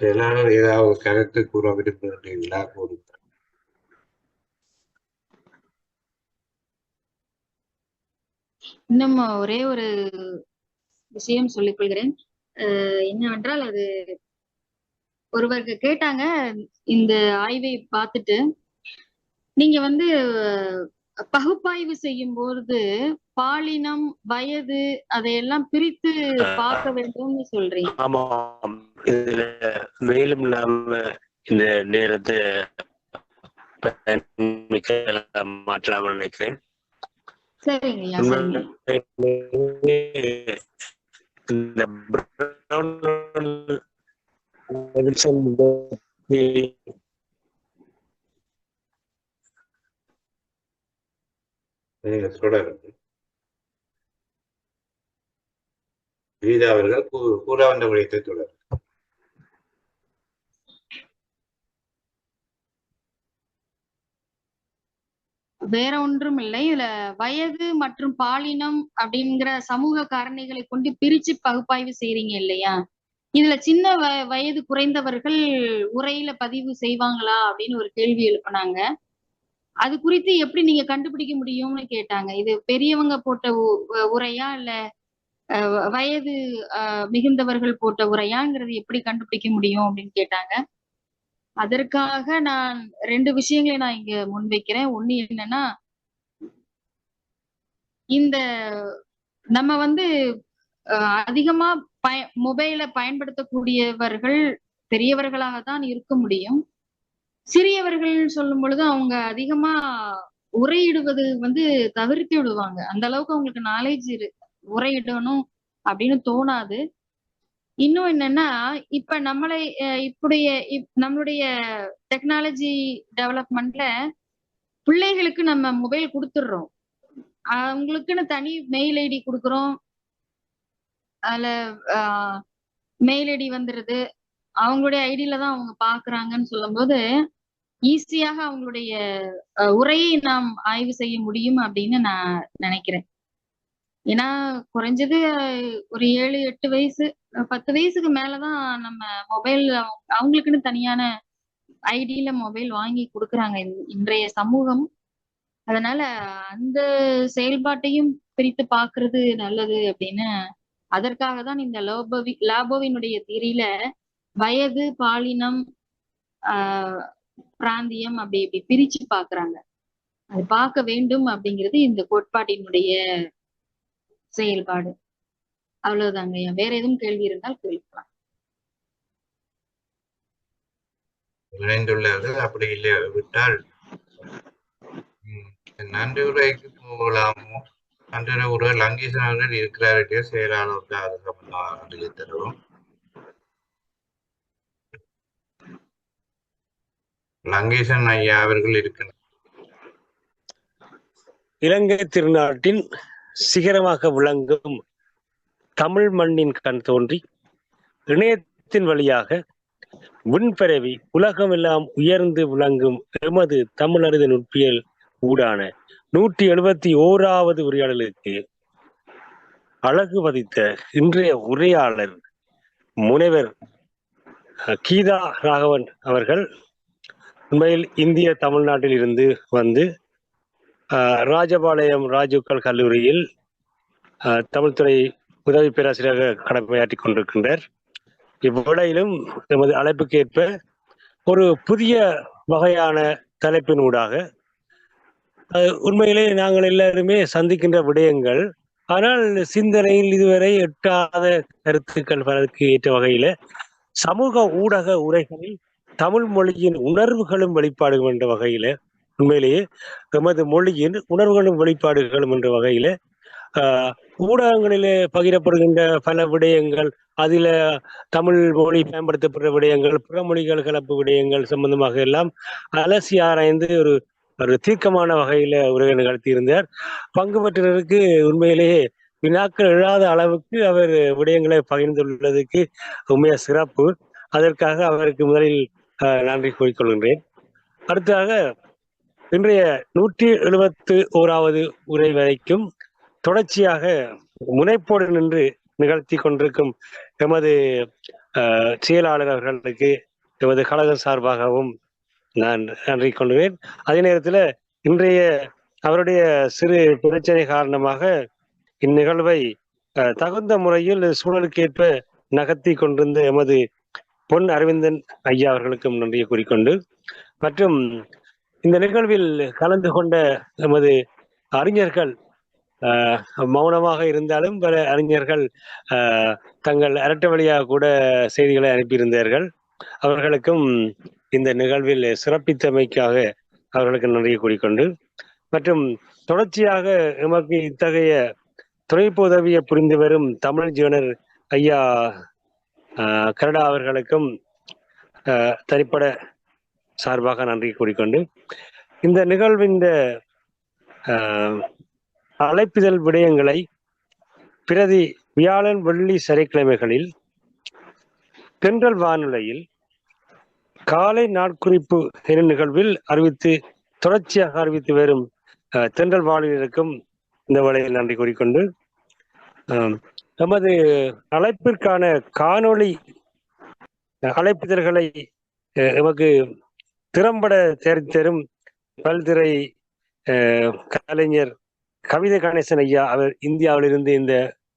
எல்லாரும் ஏதாவது கருத்து கூற விரும்புகின்றீர்களா? கூறுங்க. இன்னும் ஒரே ஒரு விஷயம் சொல்லிக் கொள்கிறேன். என்னவென்றால், அது ஒருவருக்கு கேட்டாங்க இந்த ஆய்வை பார்த்துட்டு, நீங்க வந்து பகுப்பாய்வு செய்யும் போது பாலினம், வயது அதையெல்லாம் பிரித்து பார்க்க வேண்டும்னு சொல்றீங்க. ஆமாம். இதுல மேலும் நாம இந்த நேரத்தை மாற்றலாம் நினைக்கிறேன். சரிங்கய்யா, சரிங்க. இந்த தொடருங்க. கீதா அவர்கள் கூற வந்த விடயத்தை தொடர். வேற ஒன்றும் இல்லை. இதுல வயது மற்றும் பாலினம் அப்படிங்கிற சமூக காரணிகளை கொண்டு பிரிச்சு பகுப்பாய்வு செய்றீங்க இல்லையா? இதுல சின்ன வயது குறைந்தவர்கள் உரையில பதிவு செய்வாங்களா அப்படின்னு ஒரு கேள்வி எழுப்புனாங்க. அது குறித்து எப்படி நீங்க கண்டுபிடிக்க முடியும்னு கேட்டாங்க. இது பெரியவங்க போட்ட உரையா இல்ல வயது மிகுந்தவர்கள் போட்ட உரையாங்கிறது எப்படி கண்டுபிடிக்க முடியும் அப்படின்னு கேட்டாங்க. அதற்காக நான் 2 விஷயங்களை நான் இங்க முன்வைக்கிறேன். ஒண்ணு என்னன்னா, இந்த நம்ம வந்து அதிகமா மொபைலை பயன்படுத்தக்கூடியவர்கள் பெரியவர்களாக தான் இருக்க முடியும். சிறியவர்கள் சொல்லும் பொழுது அவங்க அதிகமா உரையிடுவது வந்து தவிர்த்து விடுவாங்க. அந்த அளவுக்கு அவங்களுக்கு நாலேஜ் உரையிடணும் அப்படின்னு தோணாது. இன்னும் என்னன்னா, இப்ப நம்மளை நம்மளுடைய டெக்னாலஜி டெவலப்மெண்ட்ல பிள்ளைகளுக்கு நம்ம மொபைல் கொடுத்துடுறோம். அவங்களுக்குன்னு தனி மெயில் ஐடி கொடுக்குறோம். அதுல மெயில் ஐடி வந்துருது. அவங்களுடைய ஐடியில தான் அவங்க பாக்குறாங்கன்னு சொல்லும் போது ஈஸியாக அவங்களுடைய உரையை நாம் ஆய்வு செய்ய முடியும் அப்படின்னு நான் நினைக்கிறேன். ஏன்னா குறைஞ்சது ஒரு 7-8 வயசு 10 வயசுக்கு மேலதான் நம்ம மொபைல் அவங்களுக்குன்னு தனியான ஐடியில மொபைல் வாங்கி கொடுக்குறாங்க இன்றைய சமூகம். அதனால அந்த செயல்பாட்டையும் பிரித்து பாக்குறது நல்லது அப்படின்னு, அதற்காக தான் இந்த லாபோவினுடைய தியரியில வயது, பாலினம், பிராந்தியம் அப்படி இப்படி பிரிச்சு பாக்குறாங்க. அது பார்க்க வேண்டும் அப்படிங்கிறது இந்த கோட்பாட்டினுடைய செயல்பாடு. அவ்வளவுதாங்க. வேற எதுவும் கேள்வி இருந்தால் கேட்கலாம். இணைந்துள்ளது. அப்படி இல்லை விட்டால் நன்றி உரைக்கு போகலாமோ? நன்றி உரை லங்கேசன் அவர்கள் இருக்கிறார்கள், செயலாளருக்கு அது சம்பந்தமாக தருவோம். லங்கேசன் ஐயா அவர்கள் இருக்கிறார். இலங்கை திருநாட்டின் சிகரமாக விளங்கும் தமிழ் மண்ணின் கண் தோன்றி இணையத்தின் வழியாக விண்பரவி உலகமெல்லாம் உயர்ந்து விளங்கும் எமது தமிழறித நுட்பியல் ஊடான 171வது உரையாடலுக்கு அழகு பதித்த இன்றைய உரையாளர் முனைவர் கீதா ராகவன் அவர்கள் உண்மையில் இந்திய தமிழ்நாட்டில் இருந்து வந்து ராஜபாளையம் ராஜுக்கல் கல்லூரியில் தமிழ்துறை உதவி பேராசிரியராக கடமையாற்றிக் கொண்டிருக்கின்றார். இவ்வேளையிலும் எமது அழைப்புக்கேற்ப ஒரு புதிய வகையான தலைப்பினூடாக உண்மையிலே நாங்கள் எல்லாருமே சந்திக்கின்ற விடயங்கள், ஆனால் சிந்தனையில் இதுவரை எட்டாத கருத்துக்கள் பலருக்கு ஏற்ற வகையில சமூக ஊடக உரைகளில் தமிழ் மொழியின் உணர்வுகளும் வெளிப்பாடுகள் என்ற வகையில, உண்மையிலேயே எமது மொழியின் உணர்வுகளும் வெளிப்பாடுகளும் என்ற வகையில ஊடகங்களிலே பகிரப்படுகின்ற பல விடயங்கள், அதில தமிழ் மொழி பயன்படுத்தப்படுற விடயங்கள், பிற மொழிகள் கலப்பு விடயங்கள் சம்பந்தமாக எல்லாம் அலசி ஆராய்ந்து ஒரு தீர்க்கமான வகையில உரையை நிகழ்த்தியிருந்தார். பங்கு பெற்றவருக்கு உண்மையிலேயே வினாக்கள் எழாத அளவுக்கு அவர் விடயங்களை பகிர்ந்துள்ளதுக்கு உண்மைய சிறப்பு. அதற்காக அவருக்கு முதலில் நன்றி கூறிக்கொள்கின்றேன். அடுத்ததாக இன்றைய 171வது உரை வரைக்கும் தொடர்ச்சியாக முனைப்போடு நின்று நிகழ்த்தி கொண்டிருக்கும் எமது செயலாளர் அவர்களுக்கு எமது கழகம் சார்பாகவும் நான் நன்றி கொள்கிறேன். அதே நேரத்தில் இன்றைய அவருடைய சிறு பிரச்சனை காரணமாக இந்நிகழ்வை தகுந்த முறையில் சூழலுக்கேற்ப நகர்த்தி கொண்டிருந்த எமது பொன் அரவிந்தன் ஐயா அவர்களுக்கும் நன்றியை கூறிக்கொண்டு, மற்றும் இந்த நிகழ்வில் கலந்து கொண்ட எமது அறிஞர்கள் மௌனமாக இருந்தாலும் பல அறிஞர்கள் தங்கள் அரட்டை வழியாக கூட செய்திகளை அனுப்பியிருந்தார்கள். அவர்களுக்கும் இந்த நிகழ்வில் சிறப்பித்தமைக்காக அவர்களுக்கு நன்றியை கூறிக்கொண்டு, மற்றும் தொடர்ச்சியாக எமக்கு இத்தகைய துணைப்பு உதவியை புரிந்து வரும் தமிழ் ஜேர்னர் ஐயா கனடா அவர்களுக்கும் தனிப்பட சார்பாக நன்றி கூறிக்கொண்டு, இந்த நிகழ்வின் அழைப்பிதழ் விடயங்களை பிரதி வியாழன் வெள்ளி சனிக்கிழமைகளில் தென்றல் வானொலியில் காலை நாட்குறிப்பு எனும் நிகழ்வில் தொடர்ச்சியாக அறிவித்து வரும் தென்றல் வானொலியிற்கும் இந்த வேளையில் நன்றி கூறிக்கொண்டு, நமது அழைப்பிற்கான காணொளி அழைப்பிதழ்களை எமக்கு திறம்பட தரும் பல்திரை கலைஞர் கவிதை கணேசன் ஐயா அவர் இந்தியாவிலிருந்து இந்த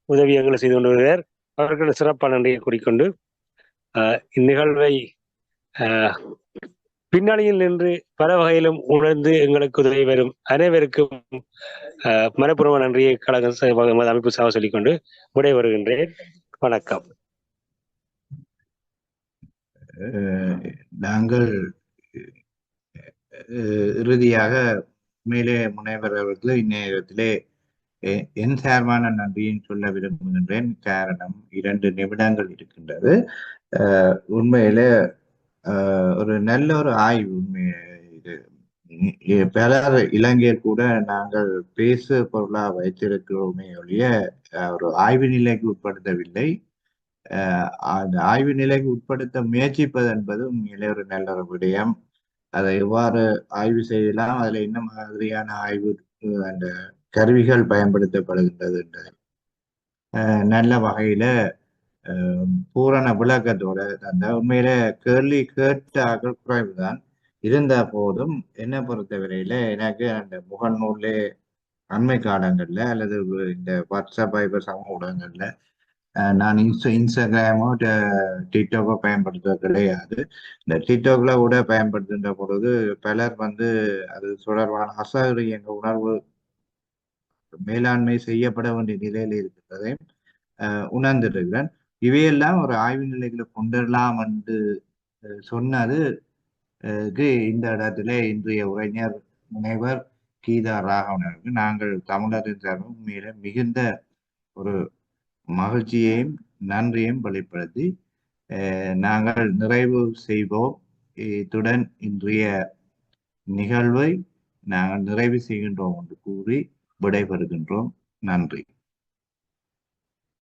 உதவியங்களை செய்து கொண்டு வருகிறார். அவர்கள் சிறப்பான நன்றியை கூறிக்கொண்டு, இந்நிகழ்வை பின்னணியில் நின்று பல வகையிலும் உணர்ந்து எங்களுக்கு உதவி வரும் அனைவருக்கும் மனப்பூர்வ நன்றியை கழக அமைப்பு சாக சொல்லிக்கொண்டு விடை வருகின்றேன். வணக்கம். நாங்கள் இறுதியாக மேலே முனைவர் அவர்கள் இந்நேரத்திலே என் சார்பான நன்றியும் சொல்ல விரும்புகின்றேன். காரணம் 2 நிமிடங்கள் இருக்கின்றது. உண்மையில ஒரு நல்ல ஒரு ஆய்வு. இது பலர் இலங்கையில் கூட நாங்கள் பேசு பொருளா வைத்திருக்கிறோமே ஒழிய ஒரு ஆய்வு நிலைக்கு உட்படுத்தவில்லை. அந்த ஆய்வு நிலைக்கு உட்படுத்த முயற்சிப்பது என்பது உண்மையிலே ஒரு நல்ல ஒரு விடயம். அதை எவ்வாறு ஆய்வு செய்யலாம், அதுல என்ன மாதிரியான ஆய்வு அந்த கருவிகள் பயன்படுத்தப்படுகின்றது என்ற நல்ல வகையில பூரண விளக்கத்தோட அந்த உண்மையில கேள்வி கேட்டார்கள் குறைவுதான் இருந்த போதும் என்னை பொறுத்தவரையில எனக்கு அந்த முகநூல்ல அண்மை காலங்கள்ல அல்லது இந்த வாட்ஸ்அப் வைபர் சமூக ஊடகங்கள்ல நான் இன்ஸ்டாகிராமோ டிக்டாக்கோ பயன்படுத்த கிடையாது. இந்த டிக்டாக்ல கூட பயன்படுத்துகின்ற பொழுது பலர் அது தொடர்பான அசௌகரிய உணர்வு மேலாண்மை செய்யப்பட வேண்டிய நிலையில் இருக்கின்றதை உணர்ந்திருக்கிறேன். இவையெல்லாம் ஒரு ஆய்வு நிலைகளை கொண்டுடலாம் என்று சொன்னது இந்த இடத்துல இன்றைய உரைஞர் முனைவர் கீதா ராகவனுக்கு நாங்கள் தமிழரின் சார்பும் உண்மையில மிகுந்த ஒரு மகிழ்ச்சியையும் நன்றியையும் வெளிப்படுத்தி நாங்கள் நிறைவு செய்வோம். இத்துடன் இன்றைய நிகழ்வை நாங்கள் நிறைவு செய்கின்றோம் என்று கூறி விடைபெறுகின்றோம். நன்றி.